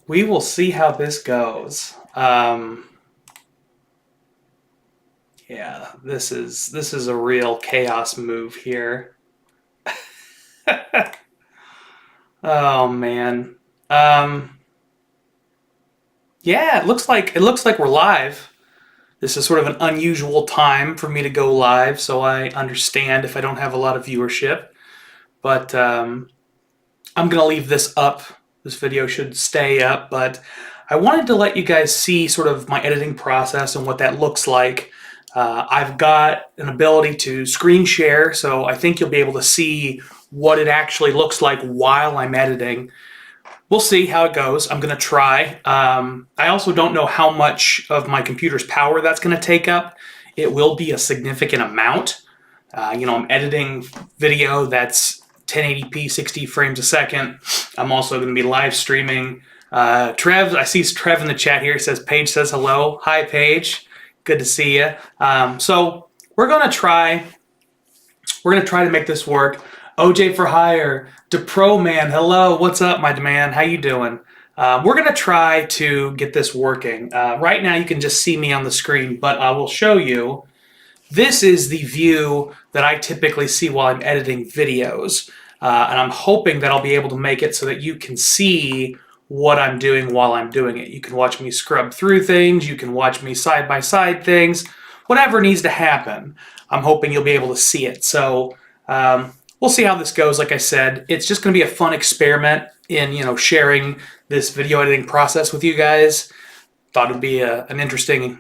We will see how this goes. Yeah, this is a real chaos move here. Oh man. Um, yeah, it looks like we're live. This is sort of an unusual time for me to go live, so I understand if I don't have a lot of viewership. But I'm gonna leave this up. This video should stay up, but I wanted to let you guys see sort of my editing process and what that looks like. I've got an ability to screen share, so I think you'll be able to see what it actually looks like while I'm editing. We'll see how it goes. I'm going to try. I also don't know how much of my computer's power that's going to take up. It will be a significant amount. I'm editing video that's 1080p, 60 frames a second. I'm also going to be live streaming. Trev, I see Trev in the chat here. He says, Paige says hello. Hi, Paige. Good to see you. So we're going to try. We're going to try to make this work. OJ for hire. DePro man, hello. What's up, my man? How you doing? We're going to try to get this working. Right now, you can just see me on the screen, but I will show you. This is the view that I typically see while I'm editing videos. And I'm hoping that I'll be able to make it so that you can see what I'm doing while I'm doing it. You can watch me scrub through things. You can watch me side-by-side things. Whatever needs to happen, I'm hoping you'll be able to see it. So we'll see how this goes. Like I said, it's just going to be a fun experiment in sharing this video editing process with you guys. Thought it'd be an interesting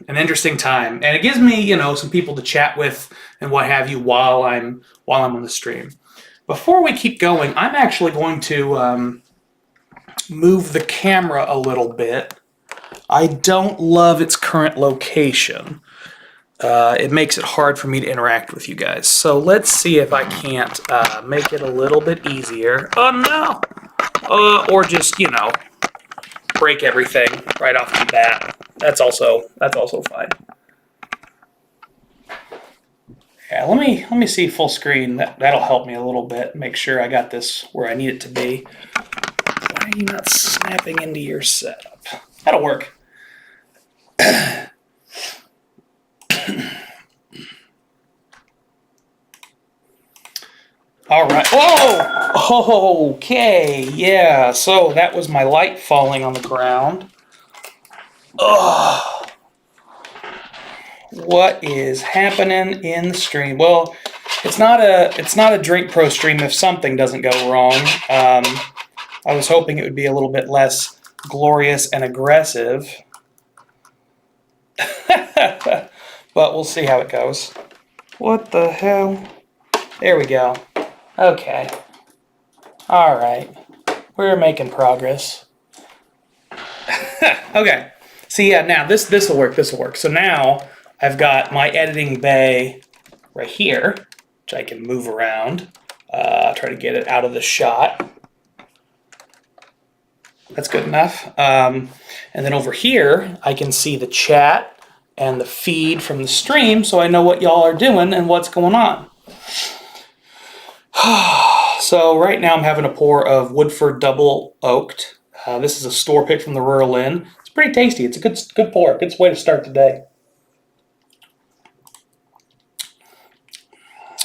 time, and it gives me some people to chat with and what have you while I'm on the stream. Before we keep going, I'm actually going to move the camera a little bit. I don't love its current location. It makes it hard for me to interact with you guys. So let's see if I can't make it a little bit easier. Oh no! Or just break everything right off the bat. That's also fine. Yeah, let me see full screen. That'll help me a little bit. Make sure I got this where I need it to be. Why are you not snapping into your setup? That'll work. All right. Whoa! Okay. Yeah. So that was my light falling on the ground. Ugh. What is happening in the stream? Well, it's not a Drink Pro stream if something doesn't go wrong. I was hoping it would be a little bit less glorious and aggressive. But we'll see how it goes. What the hell? There we go. Okay. All right. We're making progress. Okay. See, yeah, now this will work. This will work. So now I've got my editing bay right here, which I can move around. Try to get it out of the shot. That's good enough. And then over here, I can see the chat and the feed from the stream, so I know what y'all are doing and what's going on. So right now I'm having a pour of Woodford Double Oaked. This is a store pick from the Rural Inn. It's pretty tasty. It's a good pour. Good way to start the day.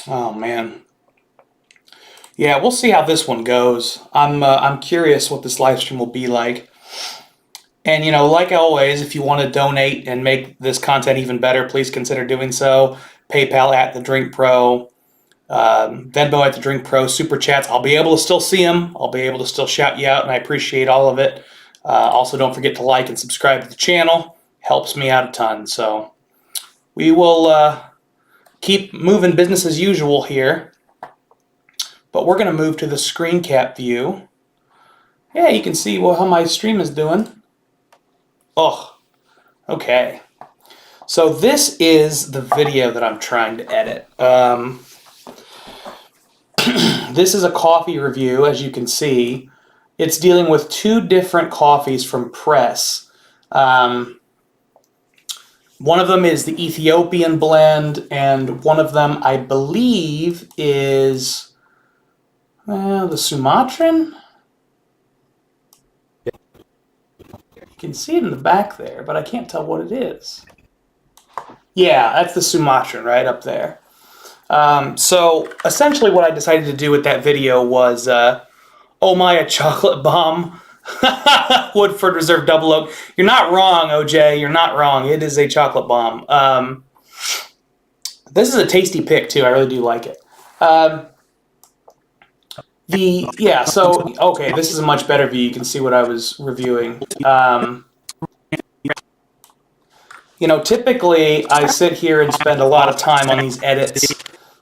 Oh man. Yeah, we'll see how this one goes. I'm curious what this live stream will be like. And like always, if you want to donate and make this content even better, please consider doing so. PayPal at The Drink Pro. Venmo at The Drink Pro, Super Chats. I'll be able to still see them. I'll be able to still shout you out, and I appreciate all of it. Also, don't forget to like and subscribe to the channel. Helps me out a ton. So we will keep moving business as usual here. But we're going to move to the screen cap view. Yeah, you can see how my stream is doing. Oh, okay. So this is the video that I'm trying to edit. This is a coffee review, as you can see. It's dealing with two different coffees from Press. One of them is the Ethiopian blend, and one of them, I believe, is the Sumatran? can see it in the back there, but I can't tell what it is. Yeah, that's the Sumatran right up there. So essentially what I decided to do with that video was, oh my, a chocolate bomb. Woodford Reserve Double Oak. You're not wrong, OJ. You're not wrong. It is a chocolate bomb. This is a tasty pick, too. I really do like it. Okay, this is a much better view. You can see what I was reviewing. Typically I sit here and spend a lot of time on these edits.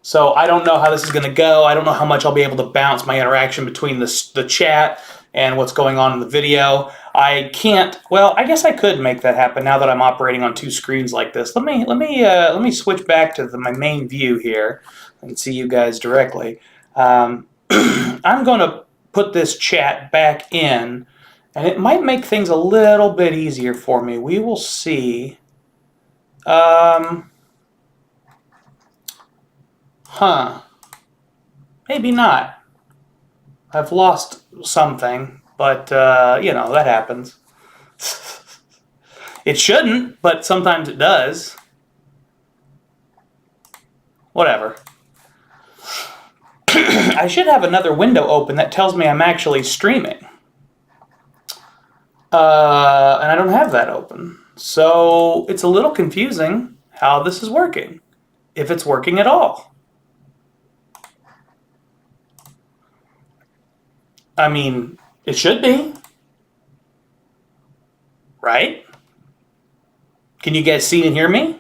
So I don't know how this is going to go. I don't know how much I'll be able to bounce my interaction between the chat and what's going on in the video. I can't. Well, I guess I could make that happen now that I'm operating on two screens like this. Let me switch back to my main view here and see you guys directly. I'm going to put this chat back in, and it might make things a little bit easier for me. We will see. Maybe not. I've lost something, but, that happens. It shouldn't, but sometimes it does. Whatever. I should have another window open that tells me I'm actually streaming. And I don't have that open. So it's a little confusing how this is working, if it's working at all. I mean, it should be. Right? Can you guys see and hear me?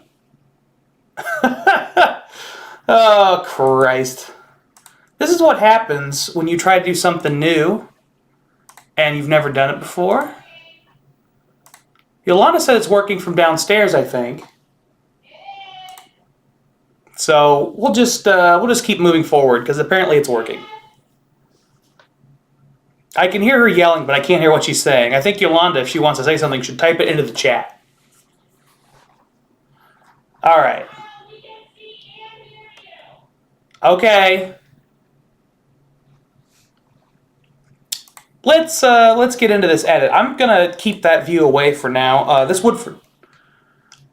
Oh, Christ. This is what happens when you try to do something new and you've never done it before. Yolanda said it's working from downstairs, I think. So we'll just keep moving forward because apparently it's working. I can hear her yelling, but I can't hear what she's saying. I think Yolanda, if she wants to say something, should type it into the chat. All right. Okay. Let's get into this edit. I'm gonna keep that view away for now. This Woodford.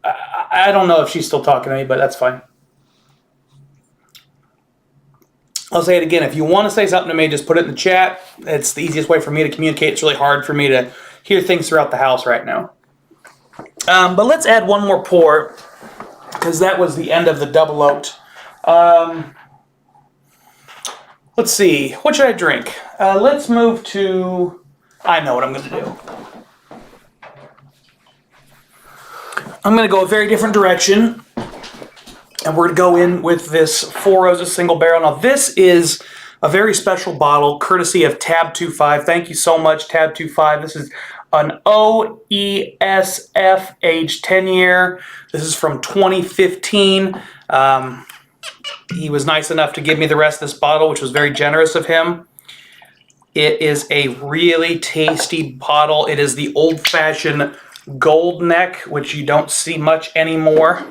I don't know if she's still talking to me, but that's fine. I'll say it again. If you want to say something to me, just put it in the chat. It's the easiest way for me to communicate. It's really hard for me to hear things throughout the house right now. But let's add one more pour, because that was the end of the double oaked. Let's see. What should I drink? Let's move to... I know what I'm going to do. I'm going to go a very different direction. And we're going to go in with this Four Roses single barrel. Now, this is a very special bottle, courtesy of Tab 25. Thank you so much, Tab 25. This is an OESF age 10 year. This is from 2015. He was nice enough to give me the rest of this bottle, which was very generous of him. It is a really tasty bottle. It is the old-fashioned gold neck, which you don't see much anymore.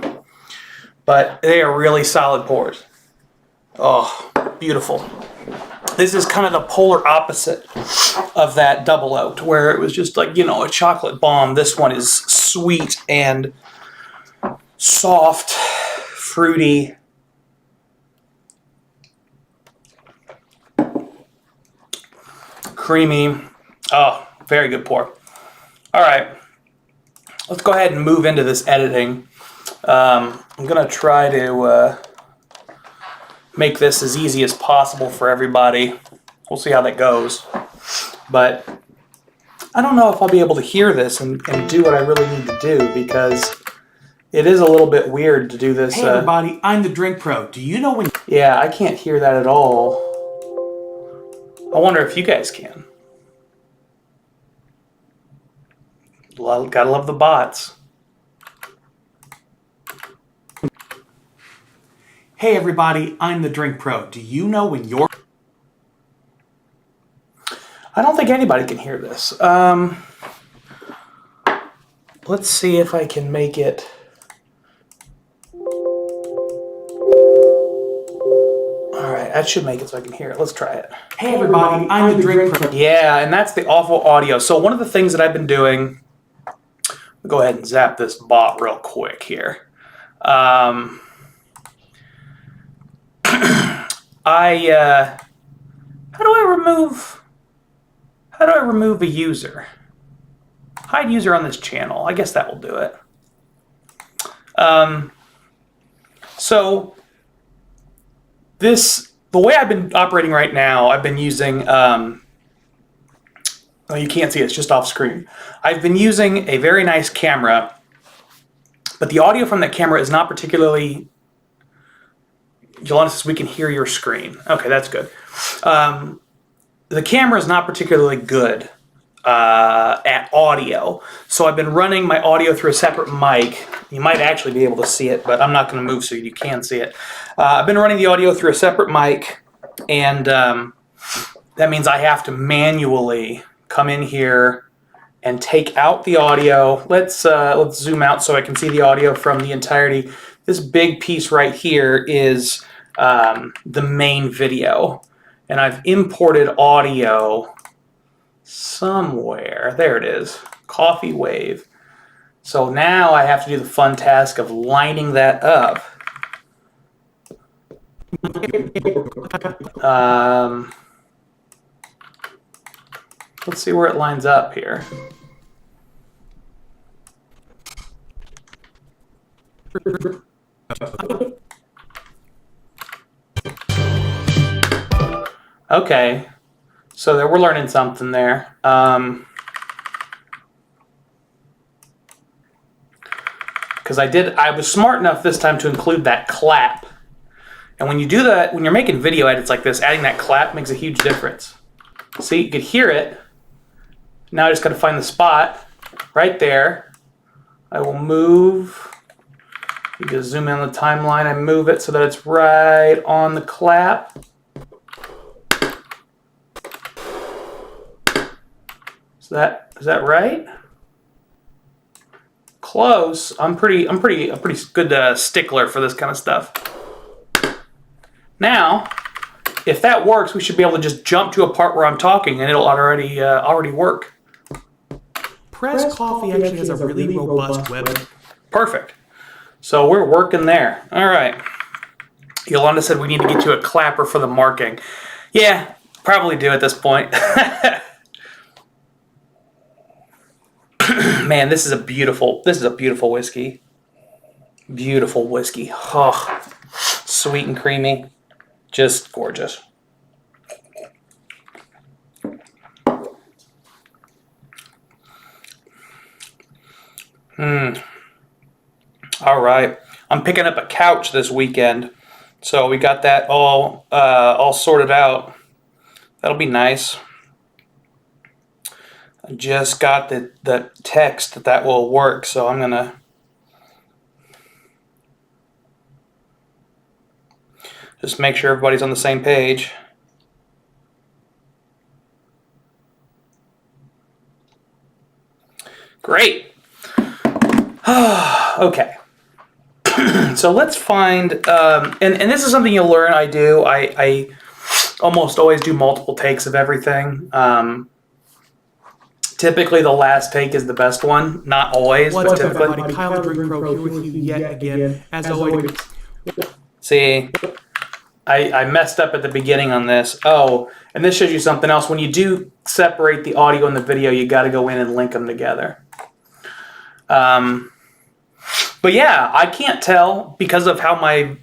But they are really solid pours. Oh, beautiful. This is kind of the polar opposite of that double oaked, where it was just like, a chocolate bomb. This one is sweet and soft, fruity. Creamy. Oh, very good pour. All right. Let's go ahead and move into this editing. I'm going to try to make this as easy as possible for everybody. We'll see how that goes. But I don't know if I'll be able to hear this and do what I really need to do, because it is a little bit weird to do this. Hey everybody, I'm the Drink Pro. Do you know when... Yeah, I can't hear that at all. I wonder if you guys can. Gotta love the bots. Hey everybody, I'm the Drink Pro. Do you know when you're... I don't think anybody can hear this. Let's see if I can make it... Alright, that should make it so I can hear it. Let's try it. Hey everybody, I'm the Drink Pro. Yeah, and that's the awful audio. So one of the things that I've been doing go ahead and zap this bot real quick here. How do I remove a user? Hide user on this channel. I guess that will do it. So the way I've been operating right now, I've been using, well, you can't see it, it's just off screen. I've been using a very nice camera, but the audio from that camera is not particularly, Yolanda says we can hear your screen. Okay, that's good. The camera is not particularly good at audio, so I've been running my audio through a separate mic. You might actually be able to see it, but I'm not going to move so you can see it. I've been running the audio through a separate mic, and that means I have to manually come in here and take out the audio. Let's zoom out so I can see the audio from the entirety. This big piece right here is the main video, and I've imported audio somewhere. There it is, Coffee Wave. So now I have to do the fun task of lining that up. Let's see where it lines up here. Okay, so there we're learning something there. Because I was smart enough this time to include that clap. And when you do that, when you're making video edits like this, adding that clap makes a huge difference. See, you could hear it. Now I just got to find the spot right there. I will move. You can zoom in on the timeline. I move it so that it's right on the clap. Is that right? Close. I'm a pretty good stickler for this kind of stuff. Now, if that works, we should be able to just jump to a part where I'm talking, and it'll already work. Press Coffee actually has a really robust web. Perfect. So we're working there. All right. Yolanda said we need to get you a clapper for the marking. Yeah, probably do at this point. Man, this is a beautiful whiskey. Beautiful whiskey. Oh, sweet and creamy. Just gorgeous. All right. I'm picking up a couch this weekend, so we got that all sorted out. That'll be nice. I just got the text that will work, so I'm gonna just make sure everybody's on the same page. Great. Okay. So let's find, and this is something you'll learn. I almost always do multiple takes of everything. Typically, the last take is the best one. Not always, What's but up, typically. everybody? Kyle the Drink Pro here with you yet again. As always, See, I messed up at the beginning on this. Oh, and this shows you something else. When you do separate the audio and the video, you got to go in and link them together. But yeah, I can't tell because of how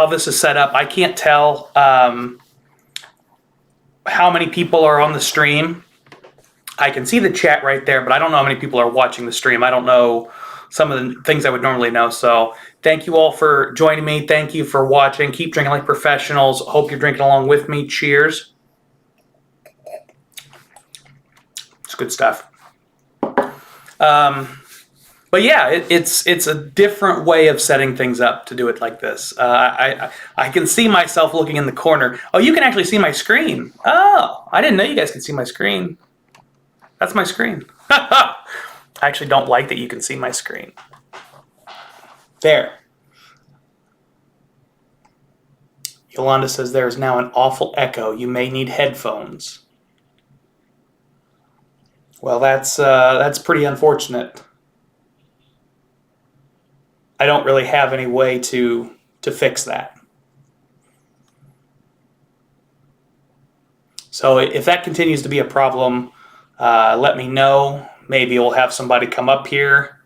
this is set up. I can't tell how many people are on the stream. I can see the chat right there, but I don't know how many people are watching the stream. I don't know some of the things I would normally know. So thank you all for joining me. Thank you for watching. Keep drinking like professionals. Hope you're drinking along with me. Cheers. It's good stuff. But yeah, it's a different way of setting things up to do it like this. I can see myself looking in the corner. Oh, you can actually see my screen. Oh, I didn't know you guys could see my screen. That's my screen. I actually don't like that you can see my screen. There. Yolanda says there is now an awful echo. You may need headphones. Well, that's pretty unfortunate. I don't really have any way to fix that. So if that continues to be a problem, let me know. Maybe we'll have somebody come up here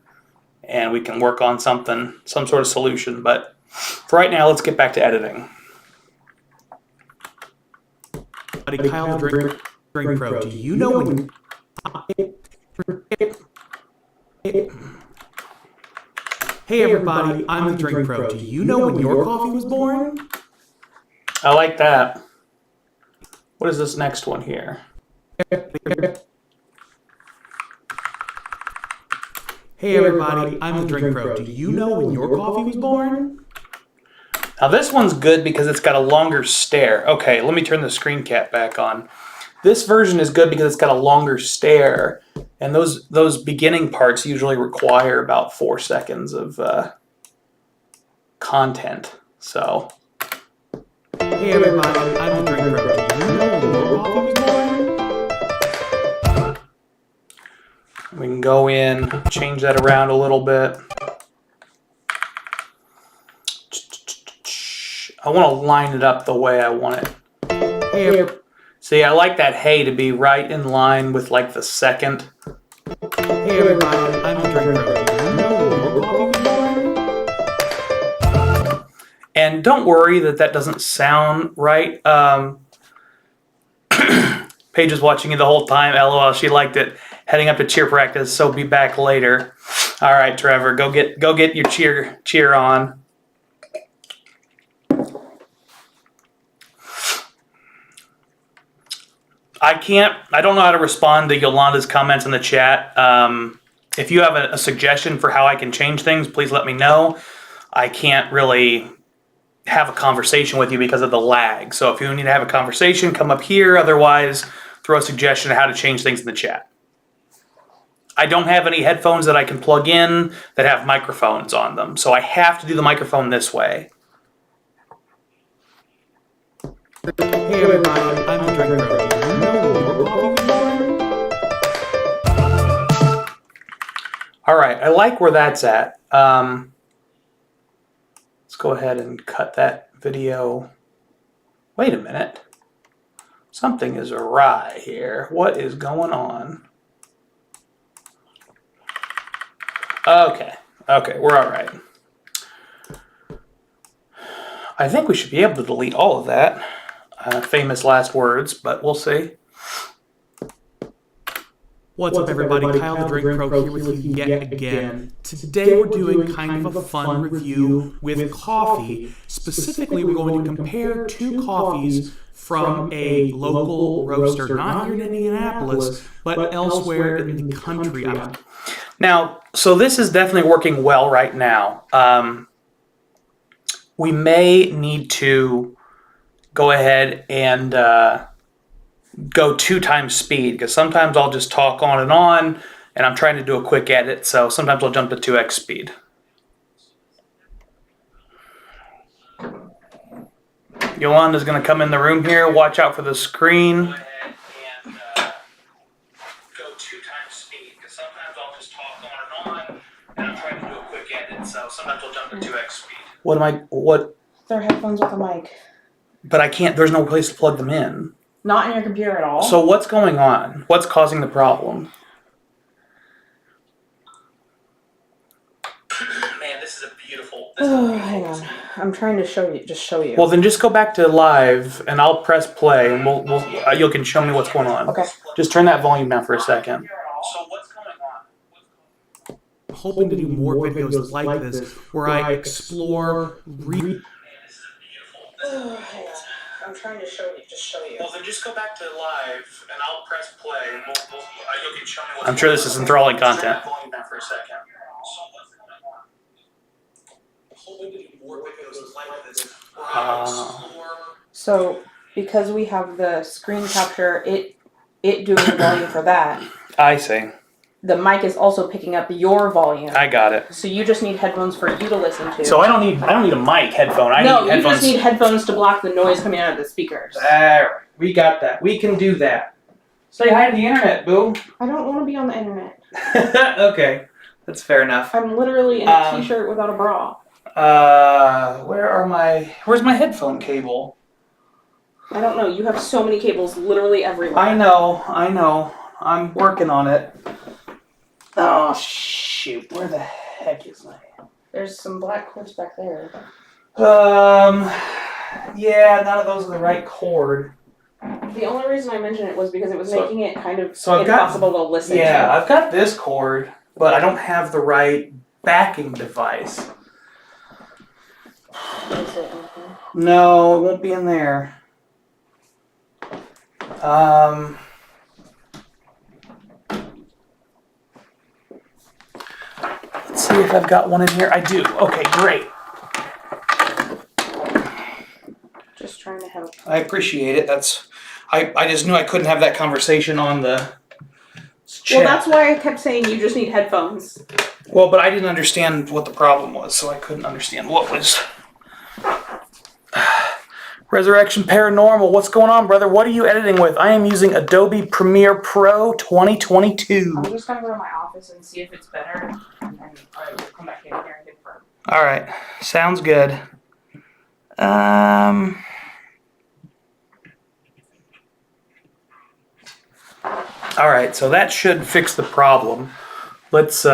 and we can work on some sort of solution. But for right now, let's get back to editing. Kyle the Drink Pro, do you know when... Hey everybody, I'm the Drink Pro. Do you know when your coffee was born? I like that. What is this next one here? Hey everybody, I'm the Drink Pro. Do you know when your coffee was born? Now this one's good because it's got a longer stare. Okay, let me turn the screen cap back on. This version is good because it's got a longer stare, and those beginning parts usually require about 4 seconds of content. So. Hey everybody, I'm the Drink Pro. Do you know when your coffee was born? We can go in, change that around a little bit. I want to line it up the way I want it. Hey, see, I like that hey to be right in line with like the second. Hey everybody, I'm the Drink Pro. Do you know when your coffee was born? And don't worry that doesn't sound right. Paige is watching you the whole time. LOL, she liked it. Heading up to cheer practice, so be back later. All right, Trevor, go get your cheer on. I don't know how to respond to Yolanda's comments in the chat. If you have a suggestion for how I can change things, please let me know. I can't really have a conversation with you because of the lag. So if you need to have a conversation, come up here. Otherwise, throw a suggestion on how to change things in the chat. I don't have any headphones that I can plug in that have microphones on them. So I have to do the microphone this way. Hey everybody, I'm the Drink Pro. Do you know when your coffee was born? All right, I like where that's at. Let's go ahead and cut that video. Wait a minute. Something is awry here. What is going on? Okay, we're all right. I think we should be able to delete all of that. Famous last words, but we'll see. What's up everybody, Kyle the Drink Pro here with you yet again. Today we're doing kind of a fun review with coffee. Specifically, we're going to compare two coffees from a local roaster, not here in Indianapolis, but elsewhere in the country. Now, so this is definitely working well right now. We may need to go ahead and go 2 times speed, because sometimes I'll just talk on, and I'm trying to do a quick edit, so sometimes I'll jump to 2x speed. Yolanda's going to come in the room here. Watch out for the screen. Go ahead and go 2 times speed, because sometimes I'll just talk on, and I'm trying to do a quick edit, so sometimes I'll jump to 2x speed. What? They're headphones with a mic. But I can't, there's no place to plug them in. Not in your computer at all? So what's going on? What's causing the problem? Man, this is a beautiful... Hang on. I'm trying to show you. Well, then just go back to live, and I'll press play, and you can show me what's going on. Okay. Just turn that volume down for a second. So what's going on? Hoping to do more videos like this, where I explore, I'm trying to show you. Well, then just go back to live, and I'll press play, and you can show me what's I'm sure this is enthralling content. Turn that volume down for a second. Hoping to do more videos like this, where I explore. So, because we have the screen capture, it doing the volume for that. I see. The mic is also picking up your volume. I got it. So you just need headphones for you to listen to. So I don't need a mic headphone. I need headphones. You just need headphones to block the noise coming out of the speakers. Alright, we got that. We can do that. Say hi to the internet, boo. I don't want to be on the internet. Okay. That's fair enough. I'm literally in a t-shirt without a bra. Where's my headphone cable? I don't know. You have so many cables literally everywhere. I know. I'm working on it. Oh, shoot. Where the heck is my... There's some black cords back there. Yeah, none of those are the right cord. The only reason I mentioned it was because it was making it kind of I've impossible to listen to. Yeah, I've got this cord, but I don't have the right backing device. Is it okay? No, it won't be in there. Let's see if I've got one in here. I do. Okay, great. Just trying to help. I appreciate it. I just knew I couldn't have that conversation on the chat. Well, that's why I kept saying you just need headphones. Well, but I didn't understand what the problem was, so I couldn't understand what was... Resurrection Paranormal, what's going on, brother? What are you editing with? I am using Adobe Premiere Pro 2022. I'm just gonna go to my office and see if it's better, and then I will come back in here and confirm. All right, sounds good. All right, so that should fix the problem. Let's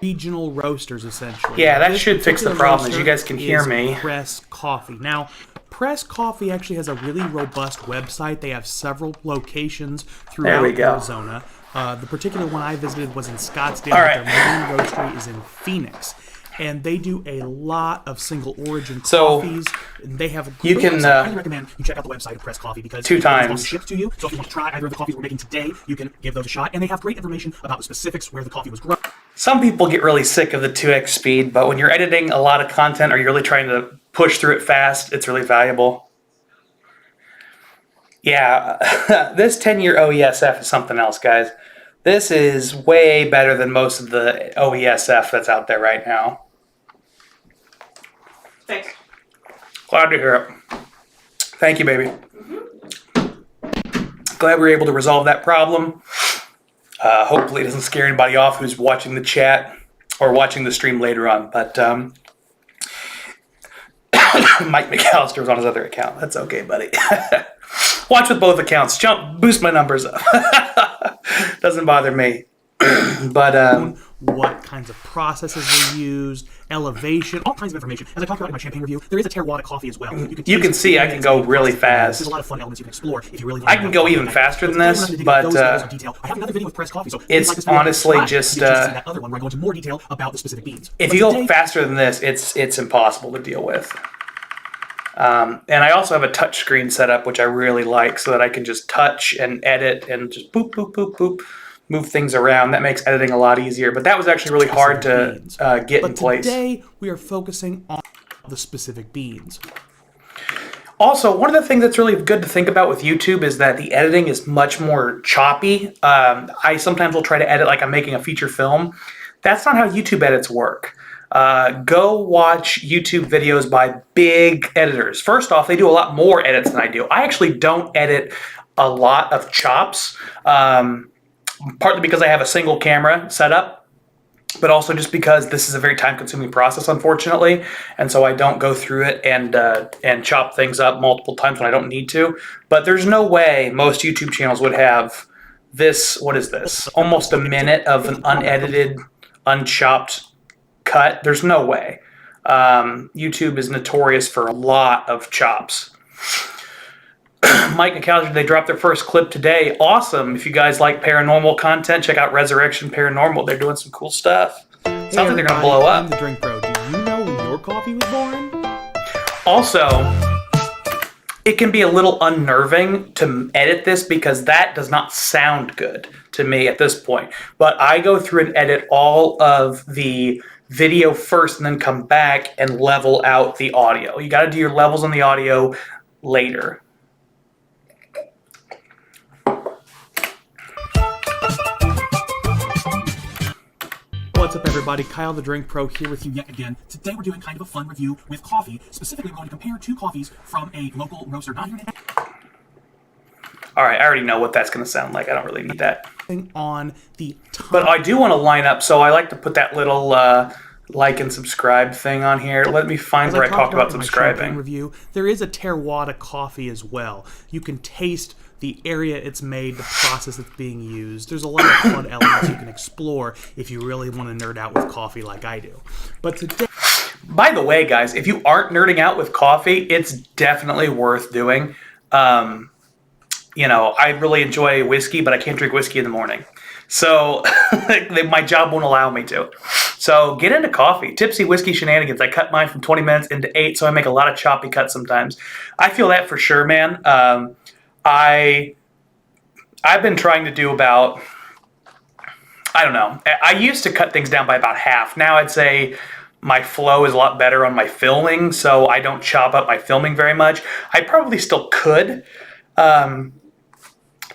Regional roasters, essentially. Yeah, that This should fix the particular problem, as roaster you guys can hear is me. Press Coffee. Now, Press Coffee actually has a really robust website. They have several locations throughout There we go. Arizona. The particular one I visited was in Scottsdale, All but right. their main roastery is in Phoenix. And they do a lot of single origin So, coffees. And they have a you great can, website. I highly recommend you check out the website of Press Coffee because 2 it's times. shipped to you. So if you want to try either of the coffees we're making today, you can give those a shot. And they have great information about the specifics where the coffee was grown. Some people get really sick of the 2x speed, but when you're editing a lot of content or you're really trying to push through it fast, it's really valuable. Yeah, this 10-year OESF is something else, guys. This is way better than most of the OESF that's out there right now. Thanks. Glad to hear it. Thank you, baby. Glad we were able to resolve that problem. Hopefully it doesn't scare anybody off who's watching the chat or watching the stream later on. But Mike McAllister was on his other account. That's okay, buddy. Watch with both accounts. Boost my numbers up. Doesn't bother me. But what kinds of processes were used, elevation, all kinds of information. As I talked about in my champagne review, there is a Terroir coffee as well. You can see I can go really fast. There's a lot of fun elements you can explore if you really. I can go even faster than this, but I have another video with Press Coffee, so if it's you'd like this video honestly to just, see that other one where I go into more detail about the specific beans. if But you go today- faster than this, it's impossible to deal with. And I also have a touch screen set up, which I really like, so that I can just touch and edit and just boop, boop, boop, boop, move things around. That makes editing a lot easier. But that was actually really hard to get in place. Today we are focusing on the specific beans. Also, one of the things that's really good to think about with YouTube is that the editing is much more choppy. I sometimes will try to edit like I'm making a feature film. That's not how YouTube edits work. Go watch YouTube videos by big editors. First off, they do a lot more edits than I do. I actually don't edit a lot of chops, partly because I have a single camera set up, but also just because this is a very time-consuming process, unfortunately, and so I don't go through it and chop things up multiple times when I don't need to. But there's no way most YouTube channels would have this, what is this, almost a minute of an unedited, unchopped cut. There's no way. YouTube is notorious for a lot of chops. Mike McAllister, they dropped their first clip today. Awesome. If you guys like paranormal content, check out Resurrection Paranormal. They're doing some cool stuff. Sounds like they're going to blow I'm up. the Drink Pro. Do you know when your coffee was born? Also, it can be a little unnerving to edit this because that does not sound good to me at this point. But I go through and edit all of the video first and then come back and level out the audio. You got to do your levels on the audio later. What's up, everybody? Kyle the Drink Pro here with you yet again. Today we're doing kind of a fun review with coffee. Specifically, we're going to compare two coffees from a local roaster. Not here in All right, I already know what that's going to sound like. I don't really need that. On the But I do want to line up, so I like to put that little like and subscribe thing on here. Let me find where I talked about in my subscribing. champagne review, there is a terroir coffee as well. You can taste the area it's made, the process that's being used. There's a lot of fun elements you can explore if you really want to nerd out with coffee like I do. But today, By the way, guys, if you aren't nerding out with coffee, it's definitely worth doing. You know, I really enjoy whiskey, but I can't drink whiskey in the morning. So my job won't allow me to. So get into coffee. Tipsy Whiskey Shenanigans. I cut mine from 20 minutes into 8, so I make a lot of choppy cuts sometimes. I feel that for sure, man. I've been trying to do about, I don't know. I used to cut things down by about half. Now I'd say my flow is a lot better on my filming, so I don't chop up my filming very much. I probably still could,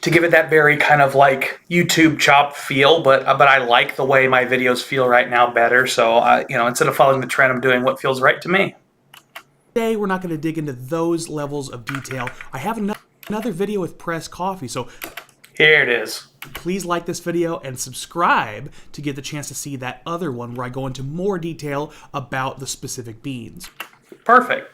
to give it that very kind of like YouTube chop feel, but I like the way my videos feel right now better. So, you know, instead of following the trend, I'm doing what feels right to me. today we're not going to dig into those levels of detail. I have another video with pressed coffee, so Here it is. please like this video and subscribe to get the chance to see that other one where I go into more detail about the specific beans. Perfect.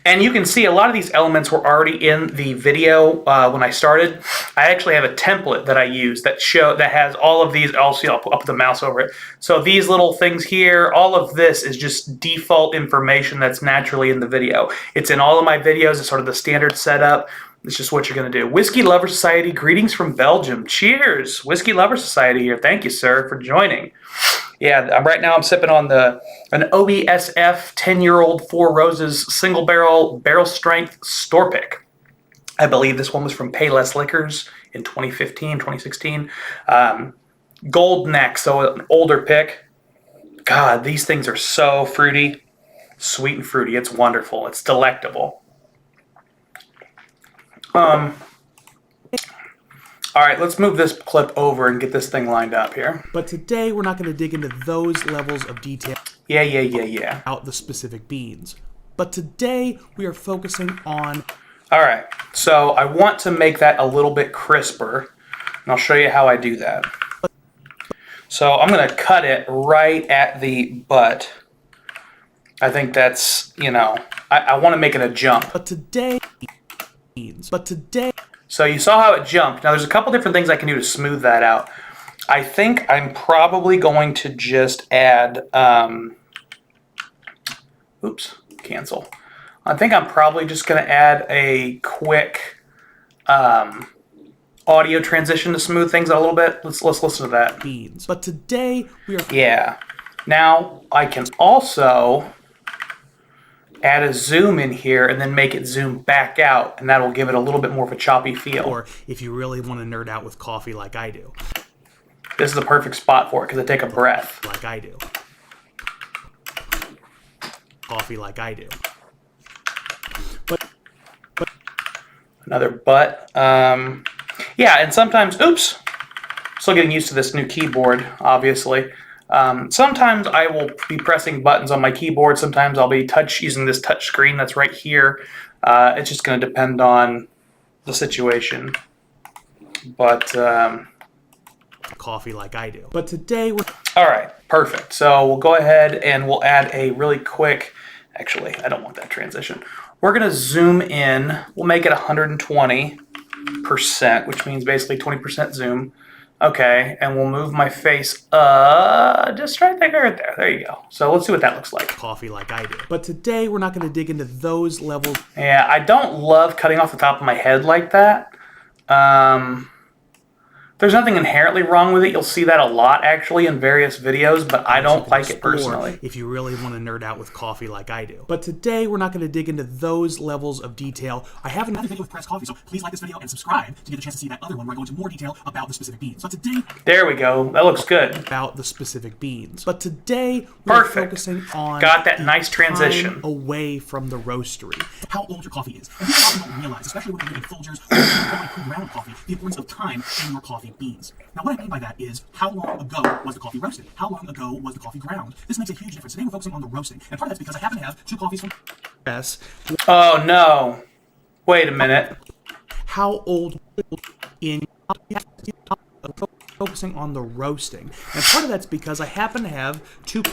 And you can see a lot of these elements were already in the video when I started. I actually have a template that I use that has all of these. I'll put the mouse over it. So these little things here, all of this is just default information that's naturally in the video. It's in all of my videos. It's sort of the standard setup. It's just what you're going to do. Whiskey Lover Society, greetings from Belgium. Cheers. Whiskey Lover Society here. Thank you, sir, for joining. Yeah, right now I'm sipping on an OESF 10-year-old Four Roses single barrel strength store pick. I believe this one was from Payless Liquors in 2015, 2016. Gold neck, so an older pick. God, these things are so fruity, sweet and fruity. It's wonderful. It's delectable. All right, let's move this clip over and get this thing lined up here. But today we're not going to dig into those levels of detail Yeah. about the specific beans. But today we are focusing on All right, so I want to make that a little bit crisper, and I'll show you how I do that. So I'm going to cut it right at the butt. I think that's, you know, I want to make it a jump. But today So you saw how it jumped. Now there's a couple different things I can do to smooth that out. I think I'm probably going to just add, cancel. I think I'm probably just going to add a quick audio transition to smooth things out a little bit. Let's listen to that. beans. But today we are Yeah. Now I can also add a zoom in here and then make it zoom back out, and that'll give it a little bit more of a choppy feel. or if you really want to nerd out with coffee like I do. This is the perfect spot for it because I take a breath. Like I do. Coffee like I do. Another butt. Yeah, and sometimes, still getting used to this new keyboard, obviously. Sometimes I will be pressing buttons on my keyboard. Sometimes I'll be using this touch screen that's right here. It's just going to depend on the situation. But, Coffee like I do. But today we're all right, perfect. So we'll go ahead and we'll add a really quick, actually, I don't want that transition. We're going to zoom in. We'll make it 120%, which means basically 20% zoom. Okay, and we'll move my face just right there. There you go. So let's see what that looks like. coffee like I do. But today we're not going to dig into those levels. Yeah, I don't love cutting off the top of my head like that. There's nothing inherently wrong with it. You'll see that a lot, actually, in various videos, but I don't like it personally. If you really want to nerd out with coffee like I do. But today we're not going to dig into those levels of detail. I have another video with pressed coffee, so please like this video and subscribe to get the chance to see that other one where I go into more detail about the specific beans. But today There we go. That looks good. about the specific beans. But today we're Perfect. focusing on Got that the nice transition. time away from the roastery. How old your coffee is. And people often don't realize, especially when you're in Folgers or pre-ground coffee, the importance of time in your coffee beans. Now what I mean by that is, how long ago was the coffee roasted? How long ago was the coffee ground? This makes a huge difference. Today we're focusing on the roasting. And part of that's because I happen to have two coffees from S. Oh, no. Wait a minute. how old in focusing on the roasting. And part of that's because I happen to have two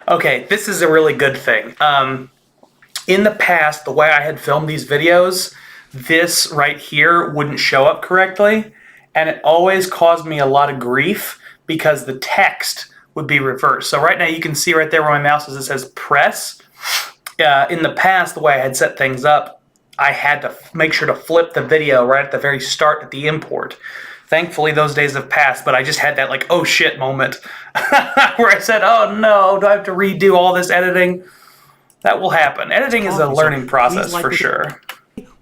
Okay, this is a really good thing. In the past, the way I had filmed these videos, this right here wouldn't show up correctly, and it always caused me a lot of grief because the text would be reversed. So right now you can see right there where my mouse is, it says press. In the past, the way I had set things up, I had to make sure to flip the video right at the very start at the import. Thankfully, those days have passed, but I just had that like, oh shit moment where I said, oh no, do I have to redo all this editing? That will happen. Editing is a learning process for sure.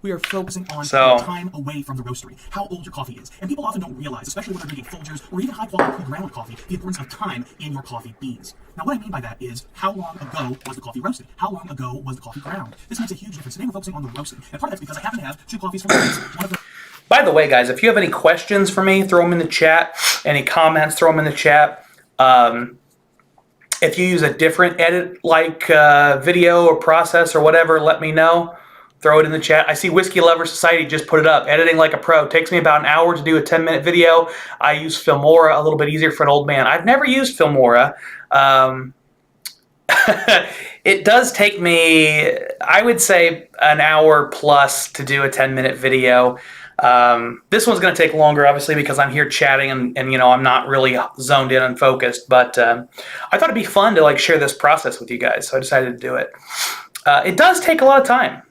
We are focusing on time away from the roastery, how old your coffee is. And people often don't realize, especially when they're drinking Folgers or even high-quality pre-ground coffee, the importance of time in your coffee beans. Now, what I mean by that is, how long ago was the coffee roasted? How long ago was the coffee ground? This makes a huge difference. Today, we're focusing on the roasting. And part of that's because I happen to have two coffees from one of the... By the way, guys, if you have any questions for me, throw them in the chat. Any comments, throw them in the chat. If you use a different edit, like video or process or whatever, let me know. Throw it in the chat. I see Whiskey Lover Society just put it up. Editing like a pro. Takes me about an hour to do a 10-minute video. I use Filmora, a little bit easier for an old man. I've never used Filmora. It does take me, I would say, an hour plus to do a 10-minute video. This one's going to take longer, obviously, because I'm here chatting and you know, I'm not really zoned in and focused. But I thought it'd be fun to like share this process with you guys, so I decided to do it. It does take a lot of time.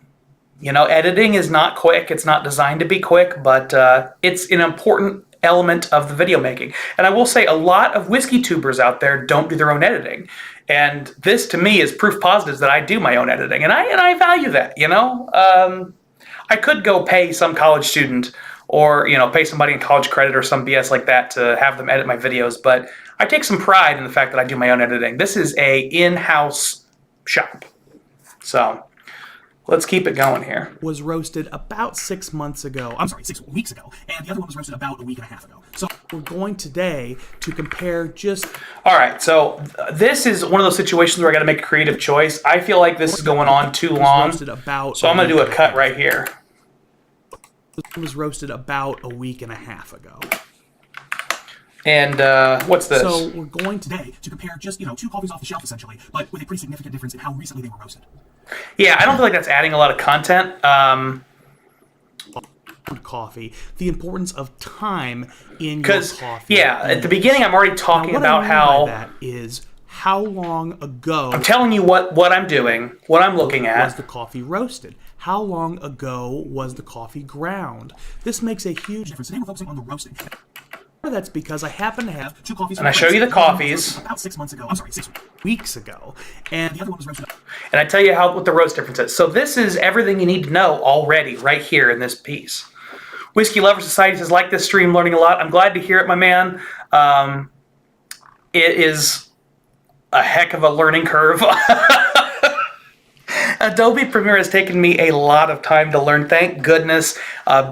You know, editing is not quick. It's not designed to be quick, but it's an important element of the video making. And I will say a lot of whiskey tubers out there don't do their own editing. And this, to me, is proof positive that I do my own editing. And I value that, you know. I could go pay some college student or, you know, pay somebody in college credit or some BS like that to have them edit my videos. But I take some pride in the fact that I do my own editing. This is a in-house shop. So... let's keep it going here. Was roasted about 6 months ago. I'm sorry, 6 weeks ago. And the other one was roasted about a week and a half ago. So we're going today to compare just... All right, so this is one of those situations where I got to make a creative choice. I feel like this is going on too long, so I'm going to do a cut right here. It was roasted about a week and a half ago. And what's this? So we're going today to compare just, you know, two coffees off the shelf, essentially, but with a pretty significant difference in how recently they were roasted. Yeah, I don't feel like that's adding a lot of content. Coffee, the importance of time in your coffee. Yeah, at the beginning I'm already talking about how... that is how long ago... I'm telling you what I'm doing, what I'm looking at. Was the coffee roasted? How long ago was the coffee ground? This makes a huge difference. Today we're focusing on the roasting. That's because I happen to have two coffees. And I show you the coffees. About 6 months ago. I'm sorry, 6 weeks ago. And the other one was roasted. And I tell you what the roast difference is. So this is everything you need to know already right here in this piece. Whiskey Lover Society says, like this stream, learning a lot. I'm glad to hear it, my man. It is a heck of a learning curve. Adobe Premiere has taken me a lot of time to learn. Thank goodness.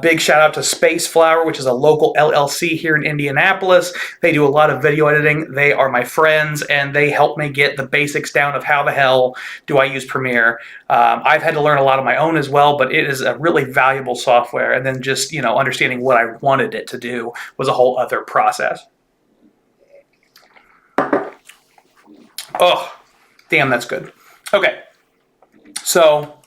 Big shout out to Space Flower, which is a local LLC here in Indianapolis. They do a lot of video editing. They are my friends, and they help me get the basics down of how the hell do I use Premiere. I've had to learn a lot of my own as well, but it is a really valuable software. And then just, you know, understanding what I wanted it to do was a whole other process. Oh, damn, that's good. Okay. So,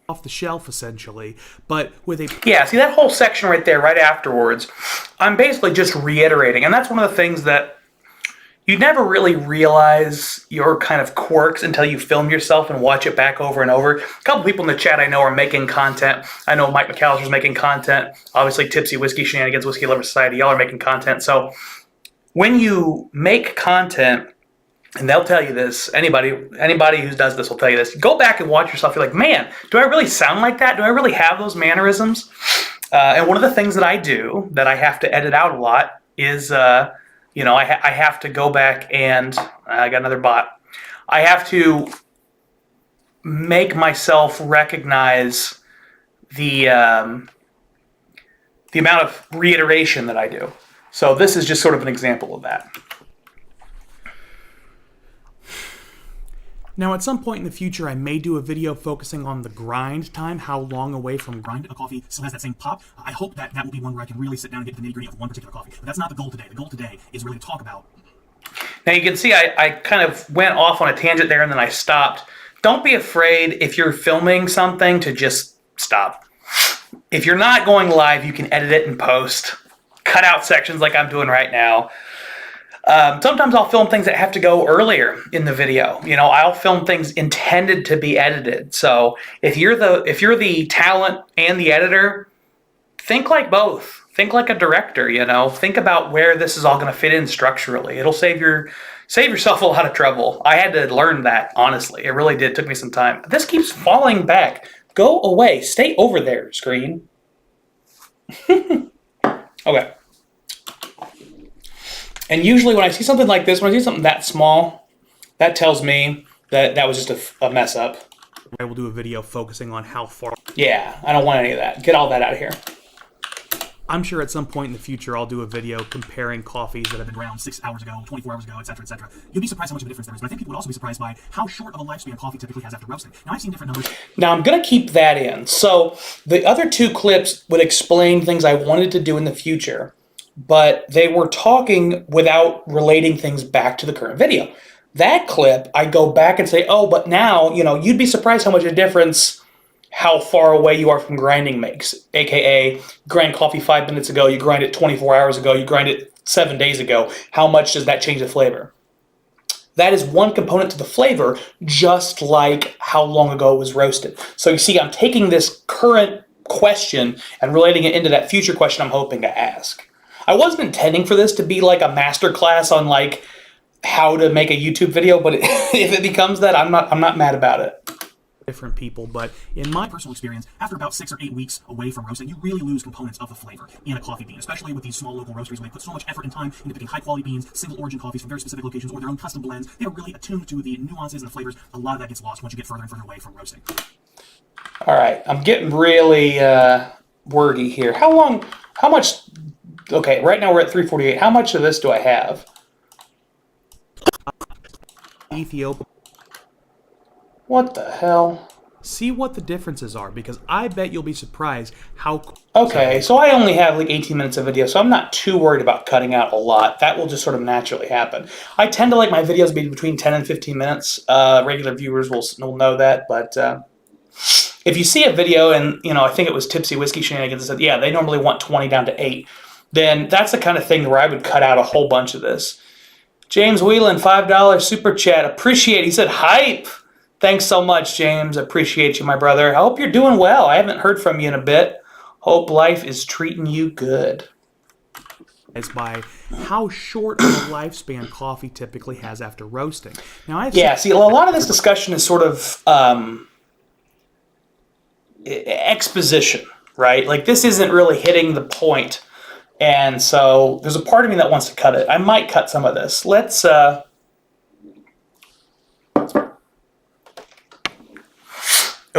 off the shelf, essentially, but with a... Yeah, see that whole section right there, right afterwards, I'm basically just reiterating, and that's one of the things that you never really realize your kind of quirks until you film yourself and watch it back over and over. A couple people in the chat I know are making content. I know Mike McAllister's making content. Obviously, Tipsy Whiskey Shenanigans, Whiskey Lover Society, y'all are making content. So, when you make content... and they'll tell you this, anybody who does this will tell you this. Go back and watch yourself. You're like, man, do I really sound like that? Do I really have those mannerisms? And one of the things that I do that I have to edit out a lot is, you know, I have to go back and, I got another bot. I have to make myself recognize the amount of reiteration that I do. So this is just sort of an example of that. Now, at some point in the future, I may do a video focusing on the grind time, how long away from grind a coffee still has that same pop. I hope that will be one where I can really sit down and get to the nitty-gritty of one particular coffee. But that's not the goal today. The goal today is really to talk about... Now you can see I kind of went off on a tangent there and then I stopped. Don't be afraid if you're filming something to just stop. If you're not going live, you can edit it and post. Cut out sections like I'm doing right now. Sometimes I'll film things that have to go earlier in the video. You know, I'll film things intended to be edited. So if you're the talent and the editor, think like both. Think like a director, you know. Think about where this is all going to fit in structurally. It'll save yourself a lot of trouble. I had to learn that, honestly. It really did. It took me some time. This keeps falling back. Go away. Stay over there, screen. Okay. And usually when I see something like this, when I see something that small, that tells me that that was just a mess up. I will do a video focusing on how far... Yeah, I don't want any of that. Get all that out of here. I'm sure at some point in the future I'll do a video comparing coffees that have been ground 6 hours ago, 24 hours ago, etc., etc. You'll be surprised how much of a difference there is, but I think people would also be surprised by how short of a lifespan coffee typically has after roasting. Now, I've seen different numbers. Now, I'm going to keep that in. So the other two clips would explain things I wanted to do in the future, but they were talking without relating things back to the current video. That clip, I go back and say, oh, but now, you know, you'd be surprised how much a difference how far away you are from grinding makes, aka grind coffee 5 minutes ago, you grind it 24 hours ago, you grind it 7 days ago. How much does that change the flavor? That is one component to the flavor, just like how long ago it was roasted. So you see, I'm taking this current question and relating it into that future question I'm hoping to ask. I wasn't intending for this to be like a master class on like how to make a YouTube video, but if it becomes that, I'm not mad about it. Different people, but in my personal experience, after about 6 or 8 weeks away from roasting, you really lose components of the flavor in a coffee bean, especially with these small local roasteries where they put so much effort and time into picking high quality beans, single origin coffees from very specific locations, or their own custom blends. They are really attuned to the nuances and the flavors. A lot of that gets lost once you get further and further away from roasting. All right, I'm getting really wordy here. How much, okay, right now we're at 348. How much of this do I have? Ethiopia. What the hell? See what the differences are, because I bet you'll be surprised how... Okay, so I only have like 18 minutes of video, so I'm not too worried about cutting out a lot. That will just sort of naturally happen. I tend to like my videos be between 10 and 15 minutes. Regular viewers will know that, but if you see a video and, you know, I think it was Tipsy Whiskey Shenanigans that said, yeah, they normally want 20 down to 8, then that's the kind of thing where I would cut out a whole bunch of this. James Whelan, $5 super chat. Appreciate it. He said, hype. Thanks so much, James. Appreciate you, my brother. I hope you're doing well. I haven't heard from you in a bit. Hope life is treating you good. Is by how short of a lifespan coffee typically has after roasting. Now, see, a lot of this discussion is sort of exposition, right? Like, this isn't really hitting the point. And so there's a part of me that wants to cut it. I might cut some of this. Let's...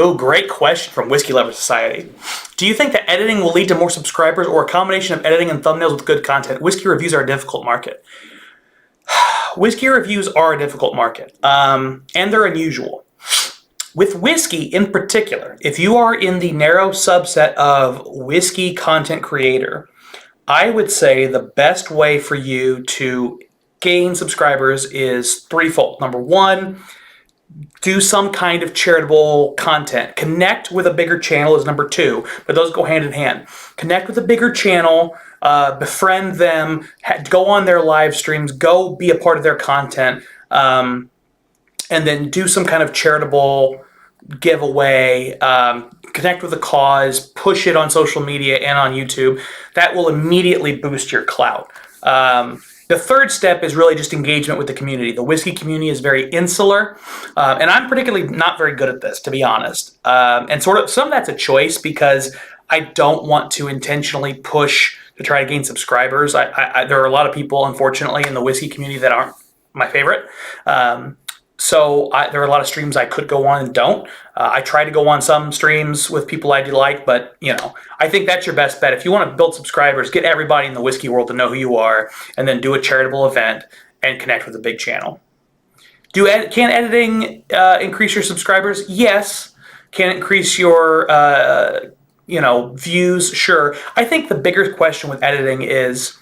Oh, great question from Whiskey Lover Society. Do you think that editing will lead to more subscribers or a combination of editing and thumbnails with good content? Whiskey reviews are a difficult market. Whiskey reviews are a difficult market, and they're unusual. With whiskey in particular, if you are in the narrow subset of whiskey content creator, I would say the best way for you to gain subscribers is threefold. Number one, do some kind of charitable content. Connect with a bigger channel is number two, but those go hand in hand. Connect with a bigger channel, befriend them, go on their live streams, go be a part of their content, and then do some kind of charitable giveaway, connect with a cause, push it on social media and on YouTube. That will immediately boost your clout. The third step is really just engagement with the community. The whiskey community is very insular, and I'm particularly not very good at this, to be honest. And sort of some of that's a choice because I don't want to intentionally push to try to gain subscribers. There are a lot of people, unfortunately, in the whiskey community that aren't my favorite. So there are a lot of streams I could go on and don't. I try to go on some streams with people I do like, but you know, I think that's your best bet. If you want to build subscribers, get everybody in the whiskey world to know who you are, and then do a charitable event and connect with a big channel. Can editing increase your subscribers? Yes. Can it increase your views? Sure. I think the bigger question with editing is,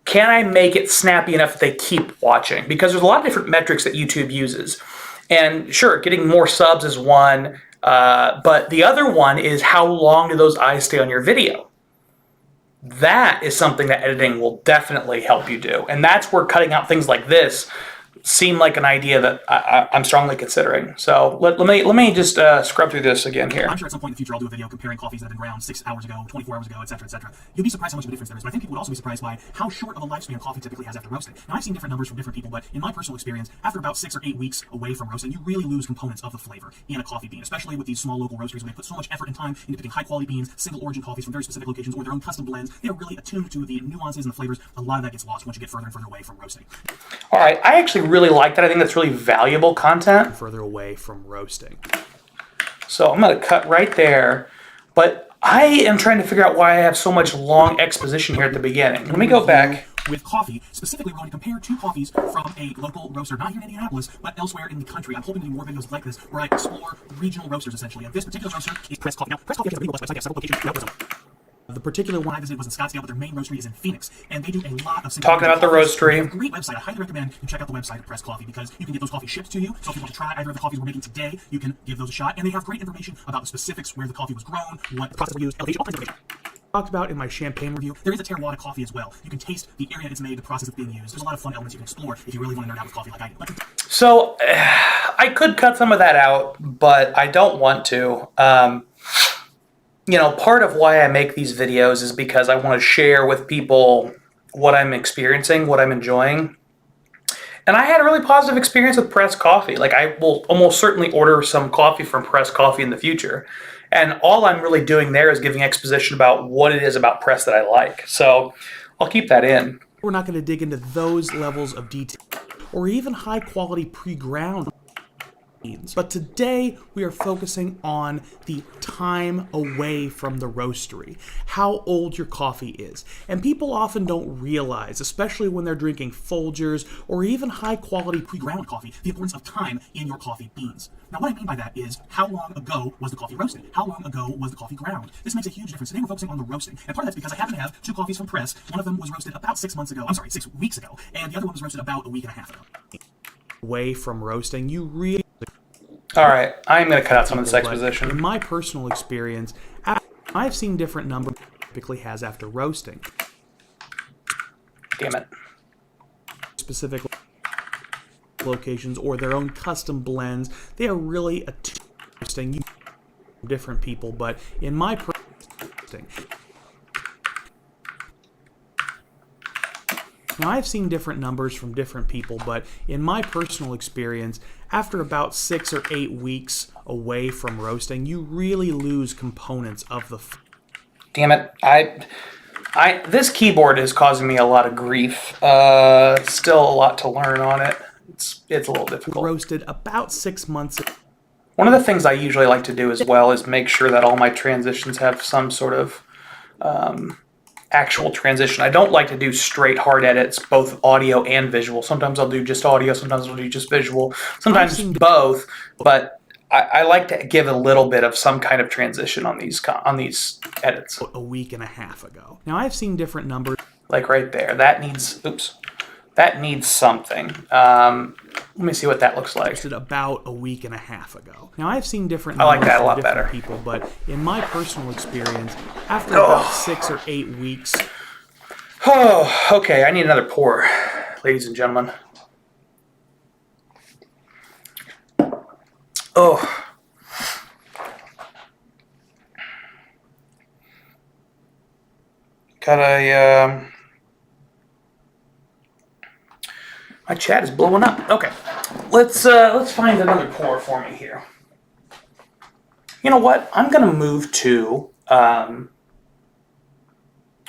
can I make it snappy enough that they keep watching? Because there's a lot of different metrics that YouTube uses. And sure, getting more subs is one, but the other one is how long do those eyes stay on your video? That is something that editing will definitely help you do. And that's where cutting out things like this seem like an idea that I'm strongly considering. So let me just scrub through this again here. I'm sure at some point in the future I'll do a video comparing coffees that have been ground 6 hours ago, 24 hours ago, etc., etc. You'll be surprised how much of a difference there is, but I think people would also be surprised by how short of a lifespan coffee typically has after roasting. Now, I've seen different numbers from different people, but in my personal experience, after about 6 or 8 weeks away from roasting, you really lose components of the flavor in a coffee bean, especially with these small local roasteries where they put so much effort and time into picking high-quality beans, single origin coffees from very specific locations, or their own custom blends. They're really attuned to the nuances and the flavors. A lot of that gets lost once you get further and further away from roasting. All right, I actually really like that. I think that's really valuable content. Further away from roasting. So I'm going to cut right there, but I am trying to figure out why I have so much long exposition here at the beginning. Let me go back. With coffee, specifically, we're going to compare 2 coffees from a local roaster, not here in Indianapolis, but elsewhere in the country. I'm hoping to do more videos like this, where I explore regional roasters, essentially. And this particular roaster is Press Coffee. Now, Press Coffee has a really robust website. They have several locations throughout Arizona. The particular one I visited was in Scottsdale, but their main roastery is in Phoenix, and they do a lot of talking about the roastery. They have a great website. I highly recommend you check out the website of Press Coffee because you can get those coffees shipped to you. So if you want to try either of the coffees we're making today, you can give those a shot. And they have great information about the specifics, where the coffee was grown, what process we used, elevation, all kinds of information. Talked about in my champagne review, there is a terroir coffee as well. You can taste the area it's made, the process it's being used. There's a lot of fun elements you can explore if you really want to nerd out with coffee like I do. So I could cut some of that out, but I don't want to. Part of why I make these videos is because I want to share with people what I'm experiencing, what I'm enjoying. And I had a really positive experience with Press Coffee. Like, I will almost certainly order some coffee from Press Coffee in the future. And all I'm really doing there is giving exposition about what it is about Press that I like. So I'll keep that in. We're not going to dig into those levels of detail or even high quality pre-ground beans. But today we are focusing on the time away from the roastery, how old your coffee is. And people often don't realize, especially when they're drinking Folgers or even high quality pre-ground coffee, the importance of time in your coffee beans. Now, what I mean by that is, how long ago was the coffee roasted? How long ago was the coffee ground? This makes a huge difference. Today we're focusing on the roasting. And part of that's because I happen to have 2 coffees from Press. One of them was roasted about 6 weeks ago. And the other one was roasted about a week and a half ago. Away from roasting, you really... All right, I'm going to cut out some of this exposition. In my personal experience, I've seen different numbers typically has after roasting. Damn it. Specific locations or their own custom blends, they are really roasting different people, but in my roasting. Now, I've seen different numbers from different people, but in my personal experience, after about 6 or 8 weeks away from roasting, you really lose components of the... Damn it. This keyboard is causing me a lot of grief. Still a lot to learn on it. It's a little difficult. Roasted about 6 months. One of the things I usually like to do as well is make sure that all my transitions have some sort of actual transition. I don't like to do straight hard edits, both audio and visual. Sometimes I'll do just audio, sometimes I'll do just visual, sometimes both, but I like to give a little bit of some kind of transition on these edits. A week and a half ago. Now, I've seen different numbers. Like right there. That needs something. Let me see what that looks like. About a week and a half ago. Now, I've seen different. I like that a lot better. People, but in my personal experience, after about 6 or 8 weeks. Oh, okay. I need another pour, ladies and gentlemen. Oh. Got a. My chat is blowing up. Okay, let's find another pour for me here. You know what? I'm gonna move to one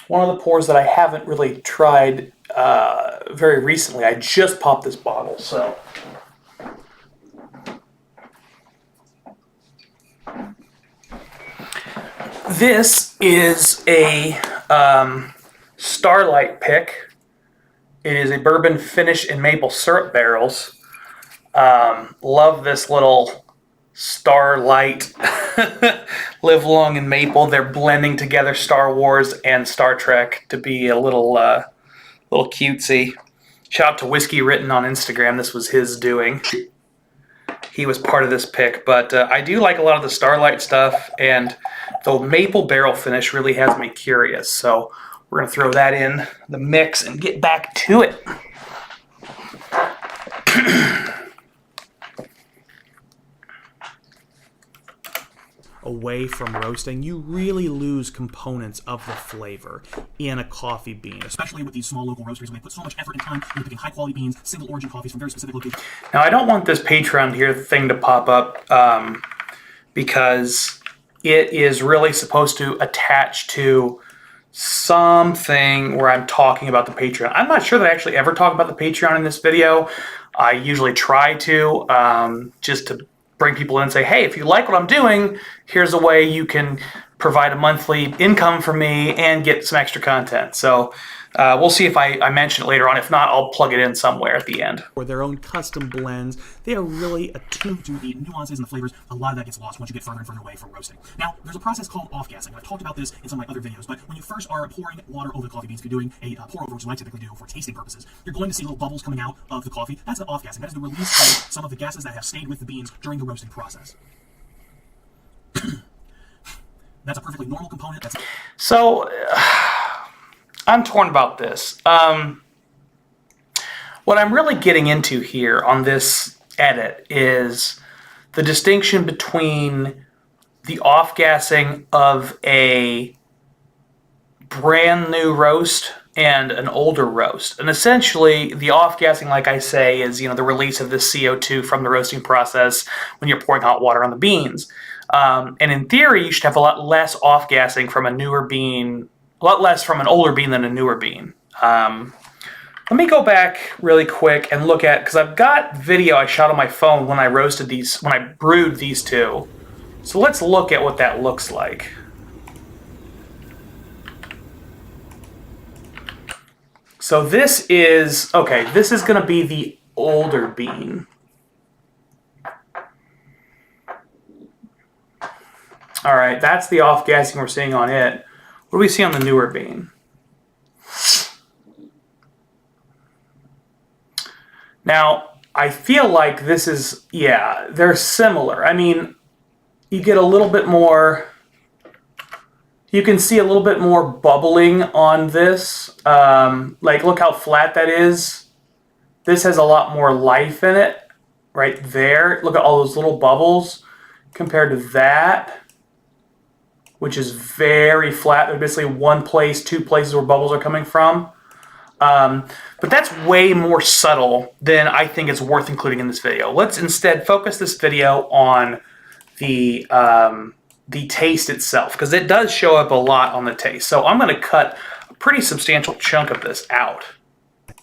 of the pours that I haven't really tried very recently. I just popped this bottle, so. This is a Starlight pick. It is a bourbon finished in maple syrup barrels. Love this little Starlight Live Long and Maple. They're blending together Star Wars and Star Trek to be a little cutesy. Shout out to Whiskey Written on Instagram. This was his doing. He was part of this pick, but I do like a lot of the Starlight stuff, and the maple barrel finish really has me curious. So we're going to throw that in the mix and get back to it. Away from roasting, you really lose components of the flavor in a coffee bean, especially with these small local roasteries where they put so much effort and time into picking high quality beans, single origin coffees from very specific locations. Now, I don't want this Patreon here thing to pop up because it is really supposed to attach to something where I'm talking about the Patreon. I'm not sure that I actually ever talk about the Patreon in this video. I usually try to, just to bring people in and say, hey, if you like what I'm doing, here's a way you can provide a monthly income for me and get some extra content. So we'll see if I mention it later on. If not, I'll plug it in somewhere at the end. Or their own custom blends. They are really attuned to the nuances and the flavors. A lot of that gets lost once you get further and further away from roasting. Now, there's a process called off-gassing. I've talked about this in some of my other videos, but when you first are pouring water over the coffee beans, if you're doing a pour-over, which I typically do for tasting purposes, you're going to see little bubbles coming out of the coffee. That's the off-gassing. That is the release of some of the gases that have stayed with the beans during the roasting process. That's a perfectly normal component. So I'm torn about this. What I'm really getting into here on this edit is the distinction between the off-gassing of a brand new roast and an older roast. And essentially, the off-gassing, like I say, is the release of the CO2 from the roasting process when you're pouring hot water on the beans. And in theory, you should have a lot less off-gassing from a newer bean, a lot less from an older bean than a newer bean. Let me go back really quick and look at, because I've got video I shot on my phone when I roasted these, when I brewed these two. So let's look at what that looks like. So this is, okay, this is going to be the older bean. All right, that's the off-gassing we're seeing on it. What do we see on the newer bean? Now, I feel like this is, yeah, they're similar. I mean, you get a little bit more, you can see a little bit more bubbling on this. Like, look how flat that is. This has a lot more life in it right there. Look at all those little bubbles compared to that, which is very flat. There's basically one place, two places where bubbles are coming from. But that's way more subtle than I think it's worth including in this video. Let's instead focus this video on the taste itself, because it does show up a lot on the taste. So I'm going to cut a pretty substantial chunk of this out.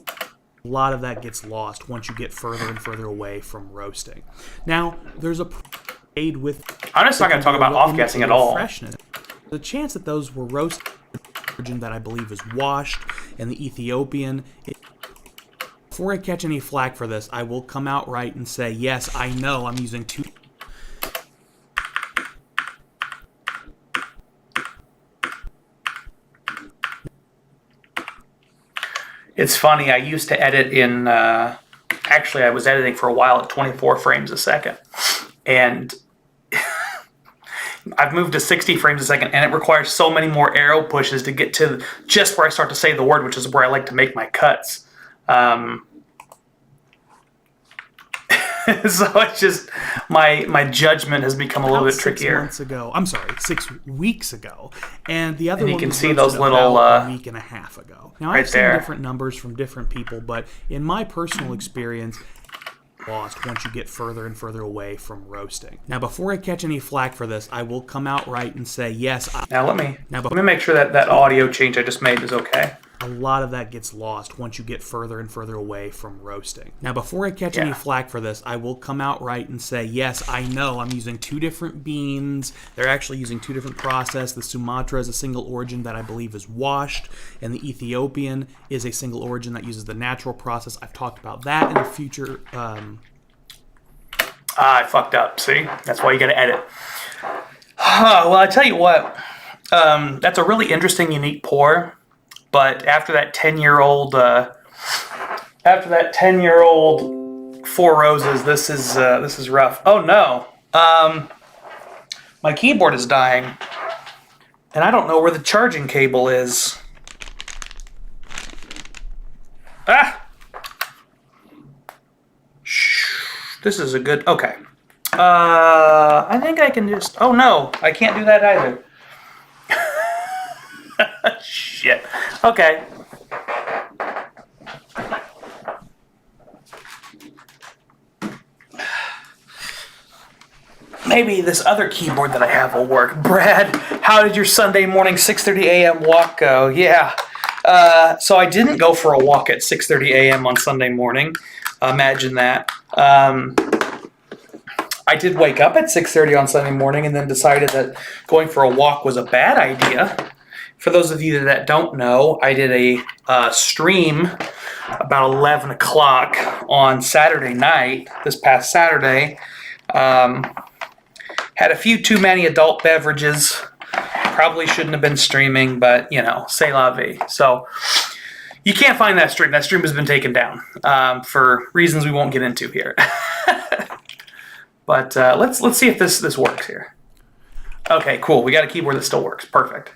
A lot of that gets lost once you get further and further away from roasting. Now, there's a aid with. I'm just not going to talk about off-gassing at all. Freshness. The chance that those were roasted, that I believe is washed, and the Ethiopian. Before I catch any flack for this, I will come out right and say, yes, I know I'm using two. It's funny, I used to edit in, actually I was editing for a while at 24 frames a second. And I've moved to 60 frames a second, and it requires so many more arrow pushes to get to just where I start to say the word, which is where I like to make my cuts. So it's just, my judgment has become a little bit trickier. 6 months ago. I'm sorry, 6 weeks ago. And the other And you one can was see roasted those little, about a week and a half ago. Now, right I've seen there. different numbers from different people, but in my personal experience, lost once you get further and further away from roasting. Now, before I catch any flack for this, I will come out right and say, yes, Now let me make sure that that audio change I just made is okay. a lot of that gets lost once you get further and further away from roasting. Now, before I catch any flack for this, I will come out right and say, yes, I know I'm using two different beans. They're actually using two different processes. The Sumatra is a single origin that I believe is washed, and the Ethiopian is a single origin that uses the natural process. I've talked about that in a future I fucked up. See? That's why you gotta edit. Well, I tell you what. That's a really interesting, unique pour. But after that 10-year-old... after that 10-year-old Four Roses, this is rough. Oh, no. My keyboard is dying. And I don't know where the charging cable is. Ah! This is a good... Okay. I think I can just... Oh, no. I can't do that either. Shit. Okay. Maybe this other keyboard that I have will work. Brad, how did your Sunday morning 6:30 a.m. walk go? Yeah. So I didn't go for a walk at 6:30 a.m. on Sunday morning. Imagine that. I did wake up at 6:30 on Sunday morning and then decided that going for a walk was a bad idea. For those of you that don't know, I did a stream about 11 o'clock on Saturday night, this past Saturday. Had a few too many adult beverages. Probably shouldn't have been streaming, but, you know, c'est la vie. So you can't find that stream. That stream has been taken down for reasons we won't get into here. But let's see if this works here. Okay, cool. We got a keyboard that still works. Perfect.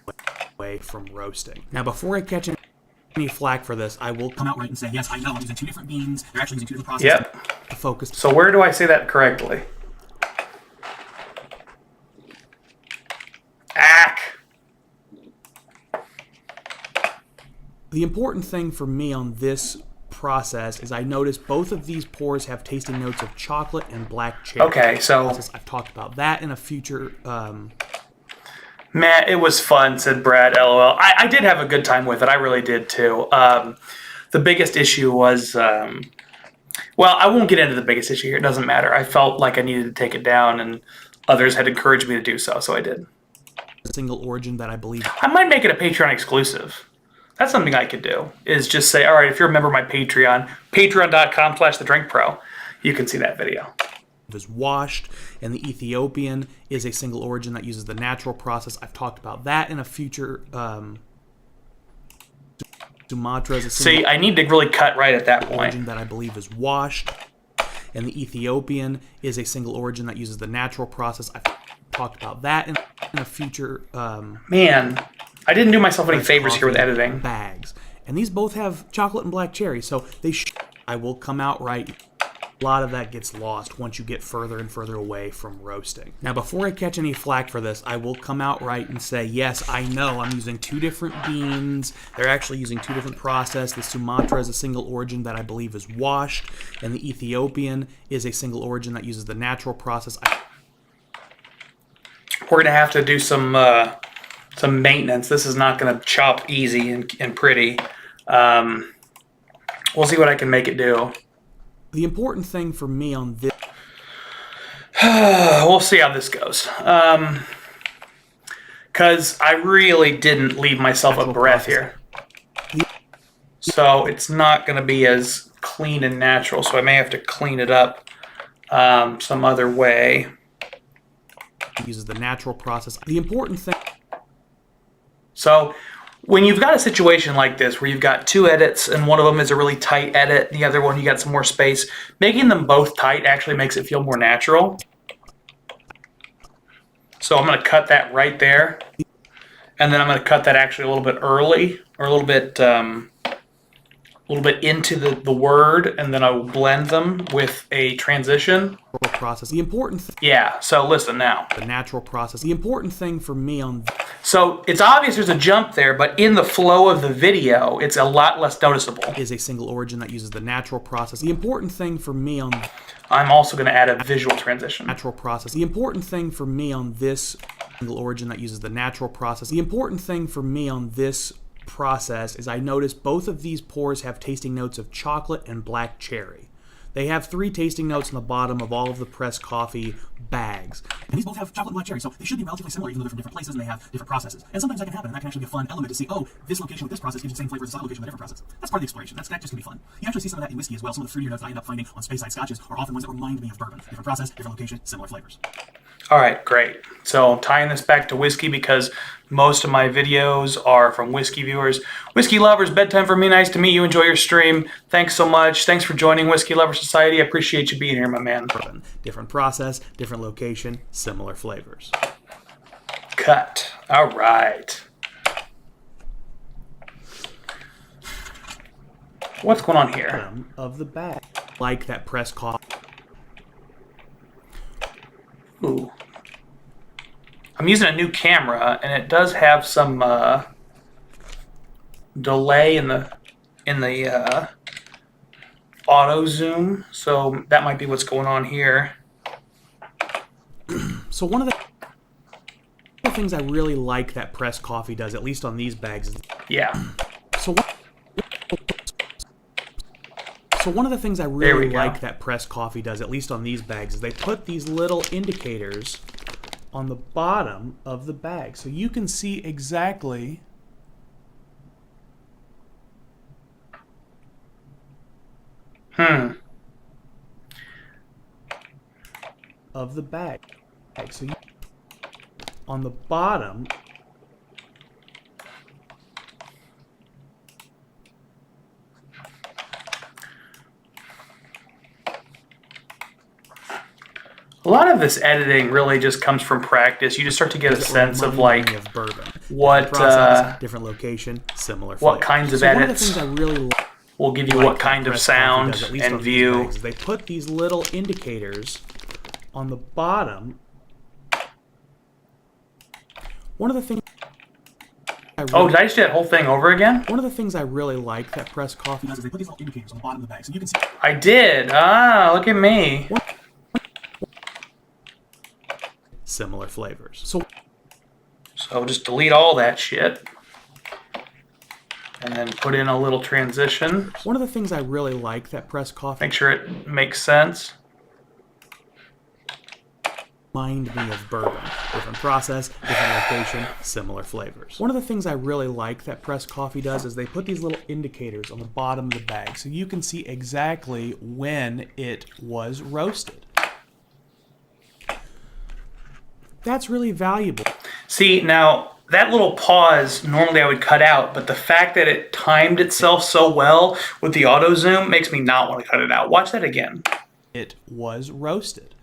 Away from roasting. Now, before I catch any flack for this, I will come out right and say, yes, I know I'm using two different beans. They're actually using two different processes. Yep. To focus. So where do I say that correctly? Ack. The important thing for me on this process is I noticed both of these pours have tasting notes of chocolate and black cherry. Okay, so... I've talked about that in a future... Man, it was fun, said Brad, LOL. I did have a good time with it. I really did, too. The biggest issue was... well, I won't get into the biggest issue here. It doesn't matter. I felt like I needed to take it down, and others had encouraged me to do so, so I did. Single origin that I believe... I might make it a Patreon exclusive. That's something I could do, is just say, all right, if you're a member of my Patreon, patreon.com/thedrinkpro, you can see that video. Is washed, and the Ethiopian is a single origin that uses the natural process. I've talked about that in a future... Sumatra is a single See, I need to really cut right at that point. Origin that I believe is washed, and the Ethiopian is a single origin that uses the natural process. I've talked about that in a future... Man, I didn't do myself any favors here with editing. Bags. And these both have chocolate and black cherry, so they I will come out right. A lot of that gets lost once you get further and further away from roasting. Now, before I catch any flack for this, I will come out right and say, yes, I know I'm using two different beans. They're actually using two different processes. The Sumatra is a single origin that I believe is washed, and the Ethiopian is a single origin that uses the natural process. We're going to have to do some maintenance. This is not going to chop easy and pretty. We'll see what I can make it do. The important thing for me on this... We'll see how this goes. Because I really didn't leave myself a breath here. So it's not going to be as clean and natural. So I may have to clean it up some other way. Uses the natural process. The important thing... So when you've got a situation like this where you've got two edits and one of them is a really tight edit, the other one you got some more space, making them both tight actually makes it feel more natural. So I'm going to cut that right there. And then I'm going to cut that actually a little bit early or a little bit into the word, and then I will blend them with a transition. Process. The important yeah, so listen now. The natural process. The important thing for me on... So it's obvious there's a jump there, but in the flow of the video, it's a lot less noticeable. Is a single origin that uses the natural process. The important thing for me on... I'm also going to add a visual transition. Natural process. The important thing for me on this single origin that uses the natural process. The important thing for me on this process is I noticed both of these pours have tasting notes of chocolate and black cherry. They have 3 tasting notes on the bottom of all of the pressed coffee bags. And these both have chocolate and black cherry, so they should be relatively similar, even though they're from different places and they have different processes. And sometimes that can happen, and that can actually be a fun element to see, oh, this location with this process gives you the same flavor as the side location with a different process. That's part of the exploration. That just can be fun. You actually see some of that in whiskey as well. Some of the fruitier notes I end up finding on Speyside scotches are often ones that remind me of bourbon. Different process, different location, similar flavors. All right, great. So tying this back to whiskey, because most of my videos are from whiskey viewers. Whiskey lovers, bedtime for me. Nice to meet you. Enjoy your stream. Thanks so much. Thanks for joining Whiskey Lover Society. I appreciate you being here, my man. Different process, different location, similar flavors. Cut. All right. What's going on here? Of the bag. Like that pressed coffee. Ooh. I'm using a new camera, and it does have some delay in the auto zoom, so that might be what's going on here. So one of the things I really like that pressed coffee does, at least on these bags, is Yeah. So one of the things I really like that pressed coffee does, at least on these bags, is they put these little indicators on the bottom of the bag. So you can see exactly of the bag. So on the bottom A lot of this editing really just comes from practice. You just start to get a sense of like what different location, similar flavor. What kinds of edits one of the things I really like will give you what kind of sound and view. They put these little indicators on the bottom. One of the things did I just do that whole thing over again? One of the things I really like that pressed coffee does is they put these little indicators on the bottom of the bag, so you can see. I did. Ah, look at me. Similar flavors. So just delete all that shit. And then put in a little transition. One of the things I really like that pressed coffee. Make sure it makes sense. Remind me of bourbon. Different process, different location, similar flavors. One of the things I really like that pressed coffee does is they put these little indicators on the bottom of the bag so you can see exactly when it was roasted. That's really valuable. See, now that little pause normally I would cut out, but the fact that it timed itself so well with the auto zoom makes me not want to cut it out. Watch that again. It was roasted.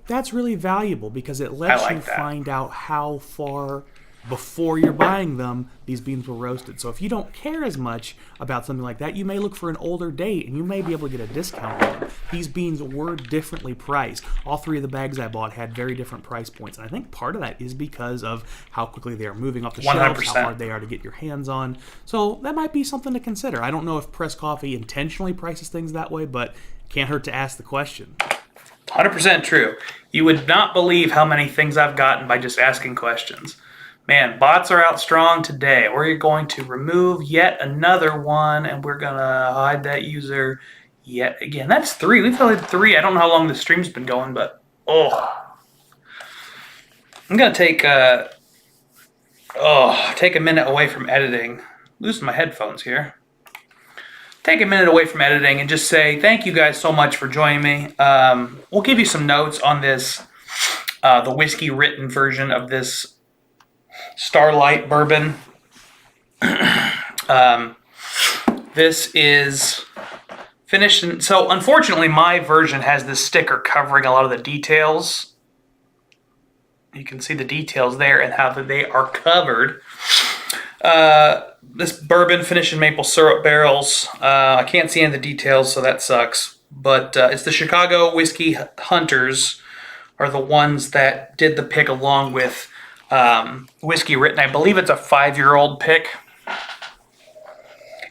That's really valuable because it lets you find out how far before you're buying them these beans were roasted. So if you don't care as much about something like that, you may look for an older date and you may be able to get a discount on them. These beans were differently priced. All 3 of the bags I bought had very different price points. And I think part of that is because of how quickly they are moving off the 100%. shelves, how hard they are to get your hands on. So that might be something to consider. I don't know if Press Coffee intentionally prices things that way, but can't hurt to ask the question. 100% true. You would not believe how many things I've gotten by just asking questions. Man, bots are out strong today. We're going to remove yet another one, and we're going to hide that user yet again. That's 3. We've had 3. I don't know how long the stream's been going, but I'm going to take a minute away from editing. Losing my headphones here. Take a minute away from editing and just say thank you guys so much for joining me. We'll give you some notes on this, the whiskey written version of this Starlight bourbon. This is finished. So unfortunately, my version has this sticker covering a lot of the details. You can see the details there and how they are covered. This bourbon finished in maple syrup barrels. I can't see any of the details, so that sucks. But it's the Chicago Whiskey Hunters are the ones that did the pick along with Whiskey Written. I believe it's a 5-year-old pick.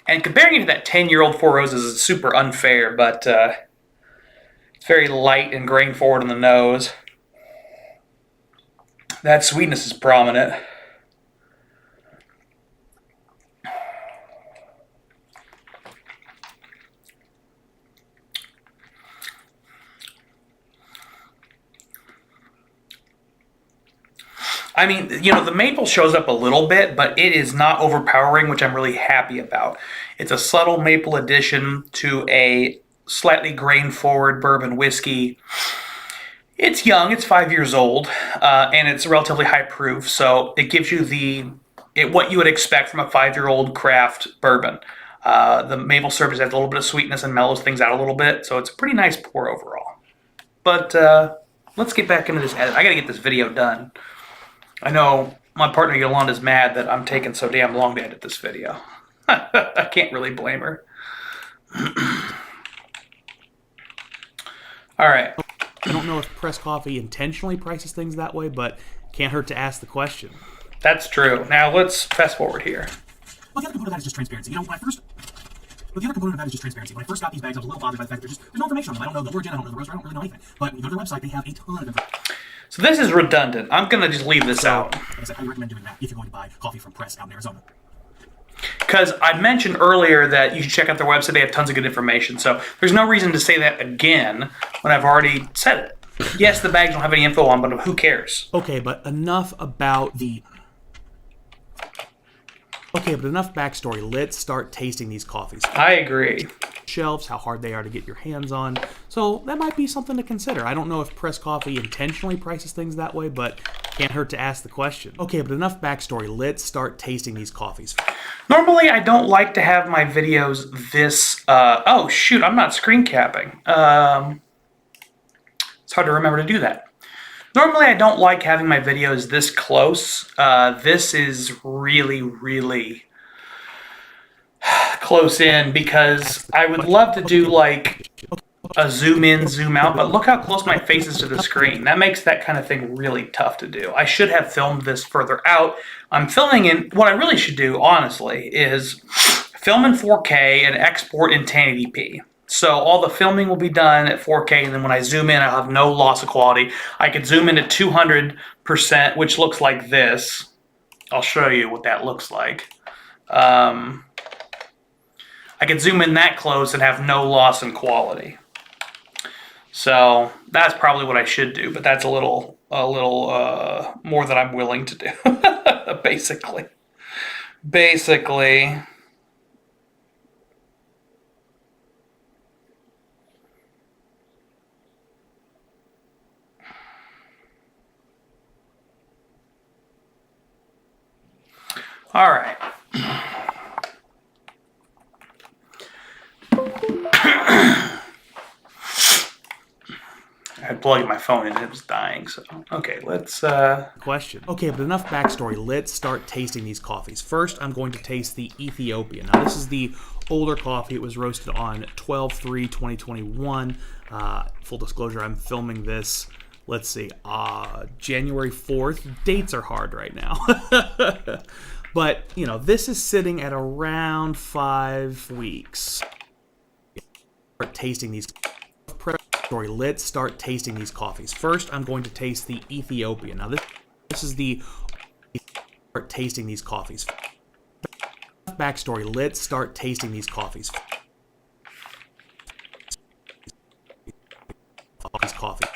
And comparing it to that 10-year-old Four Roses is super unfair, but it's very light and grain forward on the nose. That sweetness is prominent. I mean, the maple shows up a little bit, but it is not overpowering, which I'm really happy about. It's a subtle maple addition to a slightly grain-forward bourbon whiskey. It's young, it's 5 years old, and it's relatively high proof, so it gives you what you would expect from a 5-year-old craft bourbon. The maple syrup has a little bit of sweetness and mellows things out a little bit, so it's a pretty nice pour overall. But let's get back into this edit. I gotta get this video done. I know my partner Yolanda's mad that I'm taking so damn long to edit this video. I can't really blame her. All right. I don't know if Press Coffee intentionally prices things that way, but can't hurt to ask the question. That's true. Now let's fast forward here. Well, the other component of that is just transparency. When I first got these bags, I was a little bothered by the fact that there's no information on them. I don't know the origin, I don't know the roaster, I don't really know anything. But when you go to their website, they have a ton of information. So this is redundant. I'm going to just leave this out. Like I said, I recommend doing that if you're going to buy coffee from Press out in Arizona. Because I mentioned earlier that you should check out their website. They have tons of good information. So there's no reason to say that again when I've already said it. Yes, the bags don't have any info on, but who cares? Okay, but enough about enough backstory. Let's start tasting these coffees. I agree. Shelves, how hard they are to get your hands on. So that might be something to consider. I don't know if Press Coffee intentionally prices things that way, but can't hurt to ask the question. Okay, but enough backstory. Let's start tasting these coffees. Normally, I don't like to have my videos this... oh, shoot, I'm not screen capping. It's hard to remember to do that. Normally, I don't like having my videos this close. This is really, really close in because I would love to do like a zoom in, zoom out, but look how close my face is to the screen. That makes that kind of thing really tough to do. I should have filmed this further out. I'm filming in, what I really should do, honestly, is film in 4K and export in 1080p. So all the filming will be done at 4K, and then when I zoom in, I'll have no loss of quality. I could zoom in at 200%, which looks like this. I'll show you what that looks like. I could zoom in that close and have no loss in quality. So that's probably what I should do, but that's a little more than I'm willing to do, basically. All right. I had plugged my phone in, it was dying, so okay, let's Question. Okay, but enough backstory. Let's start tasting these coffees. First, I'm going to taste the Ethiopia. Now, this is the older coffee. It was roasted on 12/3/2021. Full disclosure, I'm filming this, let's see, January 4th. Dates are hard right now. But, this is sitting at around 5 weeks. Start tasting these Let's start tasting these coffees. First, I'm going to taste the Ethiopia. Now, this is the start tasting these coffees. Backstory. Let's start tasting these coffees. Coffee.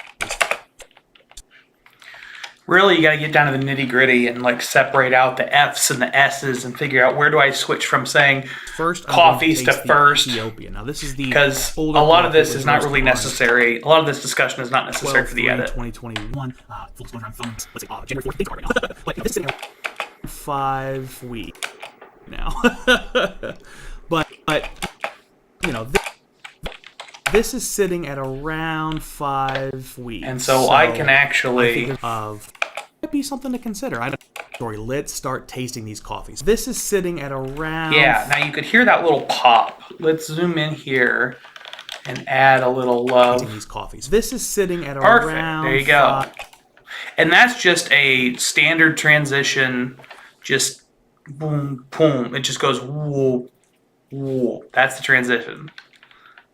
really you got to get down to the nitty gritty and like separate out the F's and the S's and figure out where do I switch from saying first coffees to first. Ethiopia. Now this is the because a lot of this is not really necessary. A lot of this discussion is not necessary for the edit. 2021. Full disclosure, I'm filming, let's say, January 4th, things are right now. But this scenario, 5 weeks now. but this is sitting at around 5 weeks. And so I can actually might be something to consider. I don't know. Let's start tasting these coffees. This is sitting at around. Yeah, now you could hear that little pop. Let's zoom in here and add a little love. These coffees. This is sitting at Perfect. around. There you go. And that's just a standard transition. Just boom, boom. It just goes whoop, whoop. That's the transition.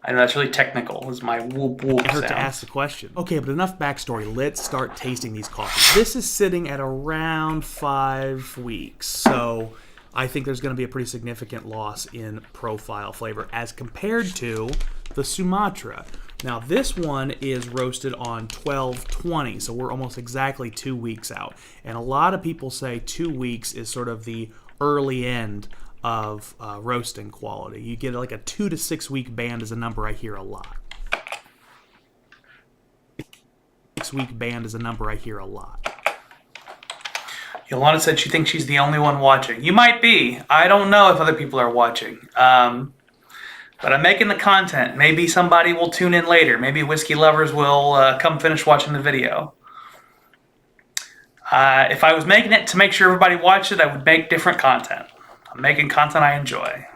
I know that's really technical. Is my whoop whoop I heard sound. to ask the question. Okay, but enough backstory. Let's start tasting these coffees. This is sitting at around 5 weeks, so I think there's going to be a pretty significant loss in profile flavor as compared to the Sumatra, Now this one is roasted on 12/20, so we're almost exactly 2 weeks out. And a lot of people say 2 weeks is sort of the early end of roasting quality. You get like a 2 to 6 week band is a number I hear a lot. 6-week band is a number I hear a lot. Yolanda said she thinks she's the only one watching. You might be. I don't know if other people are watching. But I'm making the content. Maybe somebody will tune in later. Maybe whiskey lovers will come finish watching the video. If I was making it to make sure everybody watched it, I would make different content. I'm making content I enjoy.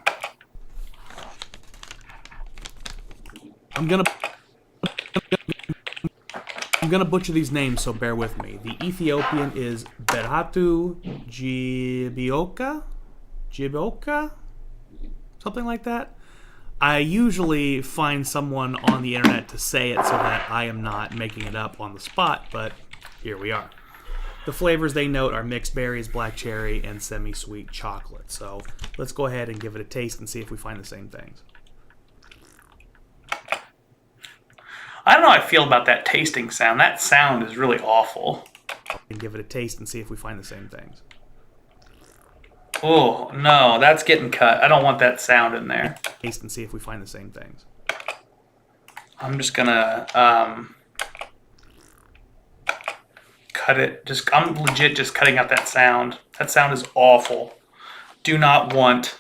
I'm gonna butcher these names, so bear with me. The Ethiopian is Berhatu Jibioka, something like that. I usually find someone on the internet to say it so that I am not making it up on the spot, but here we are. The flavors they note are mixed berries, black cherry, and semi-sweet chocolate. So let's go ahead and give it a taste and see if we find the same things. I don't know how I feel about that tasting sound. That sound is really awful. And give it a taste and see if we find the same things. Oh, no, that's getting cut. I don't want that sound in there. Taste and see if we find the same things. I'm just gonna cut it. I'm legit just cutting out that sound. That sound is awful. Do not want.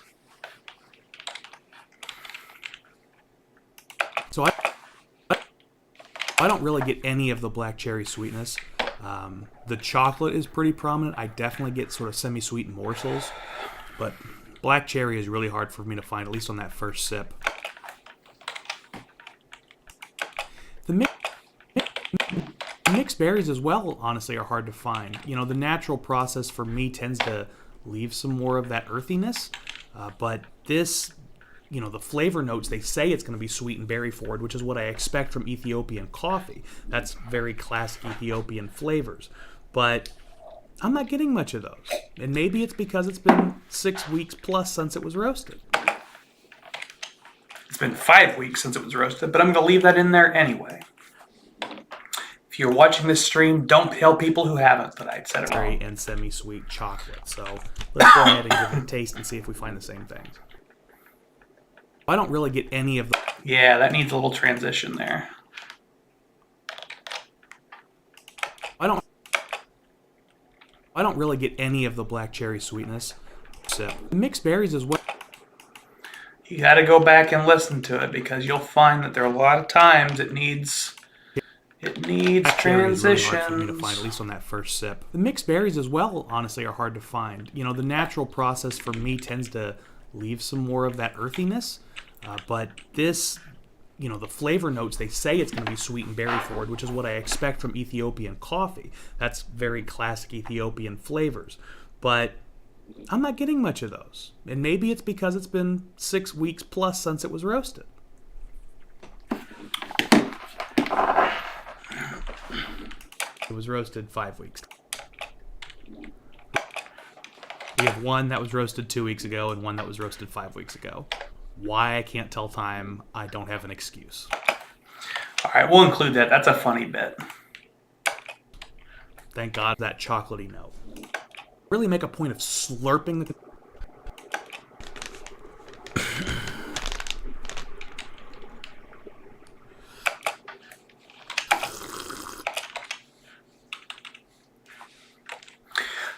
So I don't really get any of the black cherry sweetness. The chocolate is pretty prominent. I definitely get sort of semi-sweet morsels, but black cherry is really hard for me to find, at least on that first sip. The mixed berries as well, honestly, are hard to find. You know, the natural process for me tends to leave some more of that earthiness, but this, you know, the flavor notes, they say it's going to be sweet and berry forward, which is what I expect from Ethiopian coffee. That's very classic Ethiopian flavors. But I'm not getting much of those. And maybe it's because it's been 6 weeks plus since it was roasted. It's been 5 weeks since it was roasted, but I'm going to leave that in there anyway. If you're watching this stream, don't tell people who haven't that I said it wrong. Berry and semi-sweet chocolate. So let's go ahead and give it a taste and see if we find the same things. I don't really get any of the... Yeah, that needs a little transition there. I don't really get any of the black cherry sweetness. So mixed berries as well. You got to go back and listen to it because you'll find that there are a lot of times it needs transitions. Really hard for me to find, at least on that first sip. The mixed berries as well, honestly, are hard to find. You know, the natural process for me tends to leave some more of that earthiness, but this, you know, the flavor notes, they say it's going to be sweet and berry forward, which is what I expect from Ethiopian coffee. That's very classic Ethiopian flavors, but I'm not getting much of those. And maybe it's because it's been 6 weeks plus since it was roasted. It was roasted 5 weeks. We have one that was roasted 2 weeks ago and one that was roasted 5 weeks ago. Why I can't tell time, I don't have an excuse. All right, we'll include that. That's a funny bit. Thank God for that chocolatey note. Really make a point of slurping the...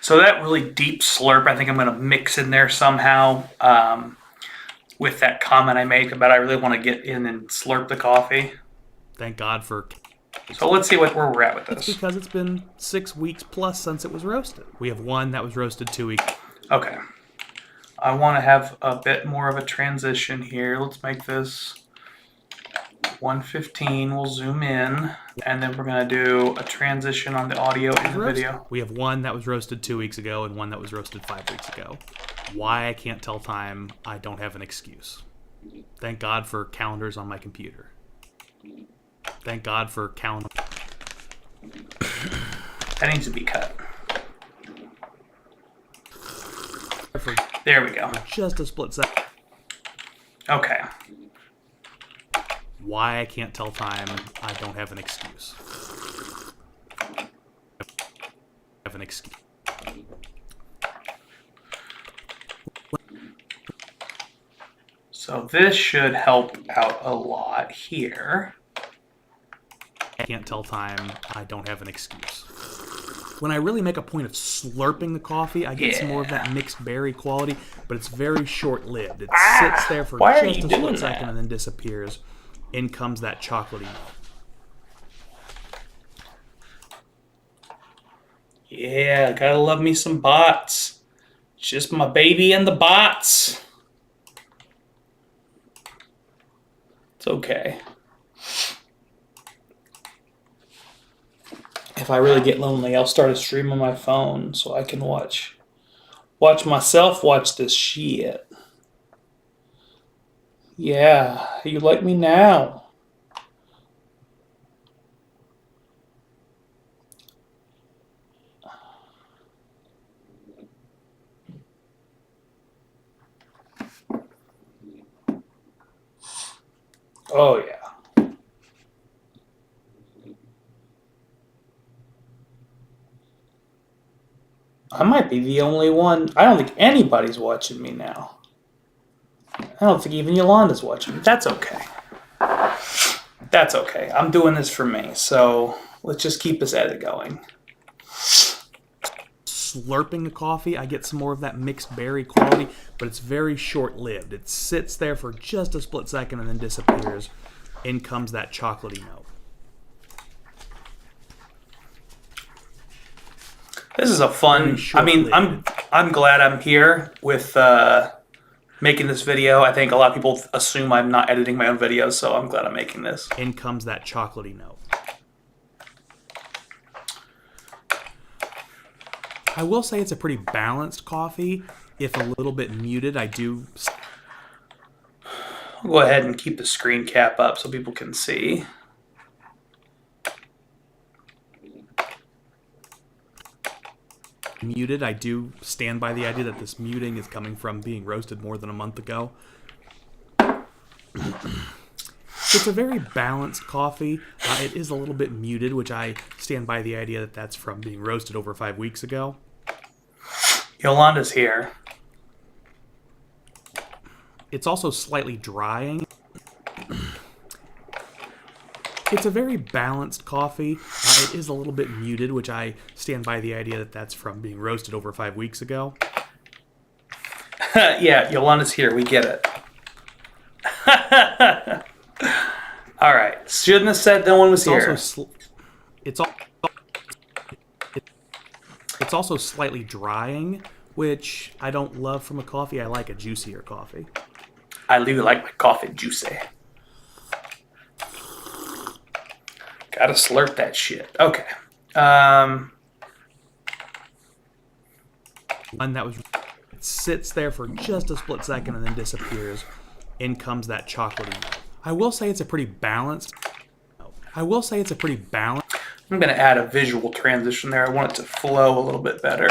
So that really deep slurp, I think I'm going to mix in there somehow with that comment I made about I really want to get in and slurp the coffee. Thank God for... So let's see where we're at with It's this. because it's been 6 weeks plus since it was roasted. We have one that was roasted 2 weeks. Okay. I want to have a bit more of a transition here. Let's make this 115. We'll zoom in, and then we're going to do a transition on the audio and the video. We have one that was roasted 2 weeks ago and one that was roasted 5 weeks ago. Why I can't tell time, I don't have an excuse. Thank God for calendars on my computer. Thank God for calendar. That needs to be cut. For There we go. just a split second. Okay. Why I can't tell time, I don't have an excuse. Have an excuse. So this should help out a lot here. I can't tell time, I don't have an excuse. When I really make a point of slurping the coffee, I get some more of that mixed berry quality, but it's very short-lived. It sits there for why are just you a doing split second that? and then disappears. In comes that chocolatey note. Yeah, gotta love me some bots. Just my baby and the bots. It's okay. If I really get lonely, I'll start a stream on my phone so I can watch myself watch this shit. Yeah, you like me now. Oh yeah. I might be the only one. I don't think anybody's watching me now. I don't think even Yolanda's watching me. That's okay. That's okay. I'm doing this for me. So let's just keep this edit going. Slurping the coffee, I get some more of that mixed berry quality, but it's very short-lived. It sits there for just a split second and then disappears. In comes that chocolatey note. This is a fun. I mean, I'm glad I'm here with making this video. I think a lot of people assume I'm not editing my own videos, so I'm glad I'm making this. In comes that chocolatey note. I will say it's a pretty balanced coffee. If a little bit muted, I do. I'll go ahead and keep the screen cap up so people can see. Muted, I do stand by the idea that this muting is coming from being roasted more than a month ago. It's a very balanced coffee. It is a little bit muted, which I stand by the idea that that's from being roasted over 5 weeks ago. Yolanda's here. It's also slightly drying. It's a very balanced coffee. It is a little bit muted, which I stand by the idea that that's from being roasted over 5 weeks ago. Yeah, Yolanda's here. We get it. All right. Shouldn't have said no one was here. It's also slightly drying, which I don't love from a coffee. I like a juicier coffee. I do like my coffee juicy. Gotta slurp that shit. Okay. One that it sits there for just a split second and then disappears. In comes that chocolatey note. I will say it's a pretty balanced. I'm going to add a visual transition there. I want it to flow a little bit better.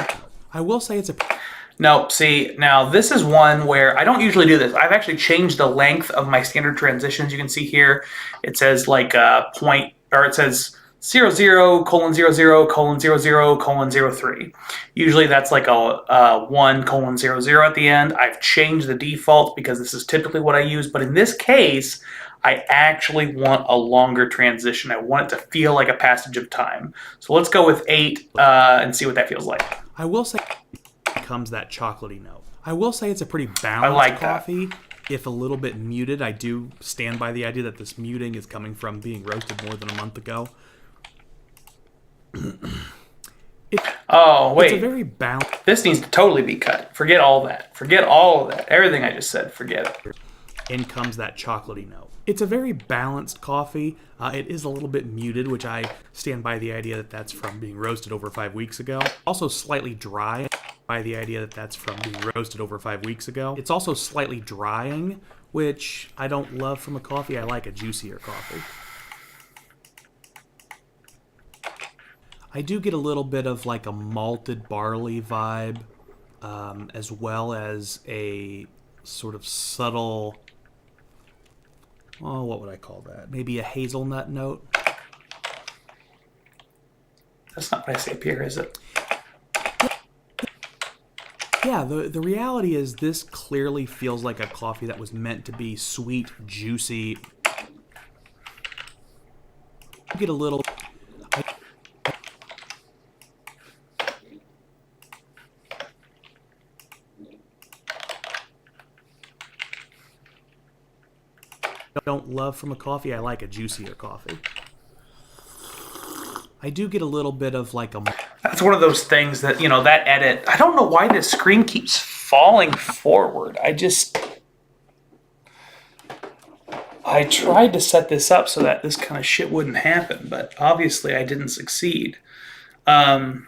No, see, now this is one where I don't usually do this. I've actually changed the length of my standard transitions. You can see here, it says like point, or it says 00:00:00:03. Usually that's like a 1:00 at the end. I've changed the default because this is typically what I use. But in this case, I actually want a longer transition. I want it to feel like a passage of time. So let's go with 8 and see what that feels like. I will say comes that chocolatey note. I will say it's a pretty balanced like coffee. If a little bit muted, I do stand by the idea that this muting is coming from being roasted more than a month ago. Oh, wait. It's a very balanced. This needs to totally be cut. Forget all that. Forget all of that. Everything I just said, forget it. In comes that chocolatey note. It's a very balanced coffee. It is a little bit muted, which I stand by the idea that that's from being roasted over 5 weeks ago. Also slightly dry by the idea that that's from being roasted over 5 weeks ago. It's also slightly drying, which I don't love from a coffee. I like a juicier coffee. I do get a little bit of like a malted barley vibe, as well as a sort of subtle oh, what would I call that? Maybe a hazelnut note. That's not what I say up here, is it? Yeah, the reality is this clearly feels like a coffee that was meant to be sweet, juicy. Get a little. I don't love from a coffee. I like a juicier coffee. I do get a little bit of like a. That's one of those things that, that edit, I don't know why this screen keeps falling forward. I tried to set this up so that this kind of shit wouldn't happen, but obviously I didn't succeed. Yeah.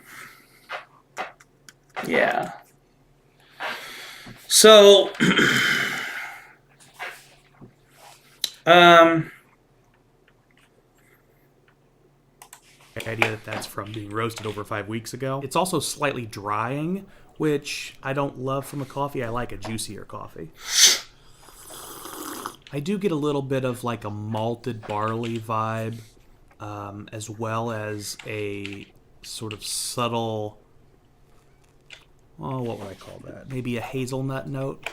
So, idea that that's from being roasted over 5 weeks ago. It's also slightly drying, which I don't love from a coffee. I like a juicier coffee. I do get a little bit of like a malted barley vibe, as well as a sort of subtle, oh, what would I call that? Maybe a hazelnut note.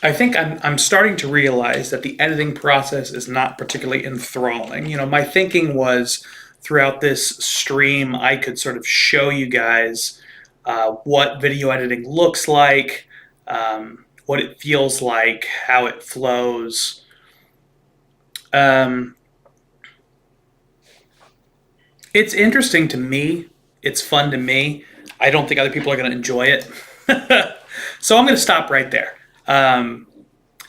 I think I'm starting to realize that the editing process is not particularly enthralling. My thinking was throughout this stream, I could sort of show you guys what video editing looks like, what it feels like, how it flows. It's interesting to me. It's fun to me. I don't think other people are going to enjoy it. So I'm going to stop right there.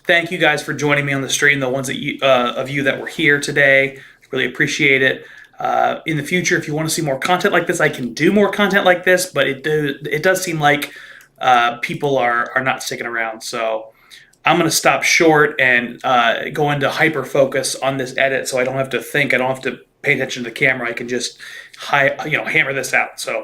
Thank you guys for joining me on the stream, the ones of you that were here today. Really appreciate it. In the future, if you want to see more content like this, I can do more content like this, but it does seem like people are not sticking around. So I'm going to stop short and go into hyper focus on this edit, so I don't have to think. I don't have to pay attention to the camera. I can just hammer this out. So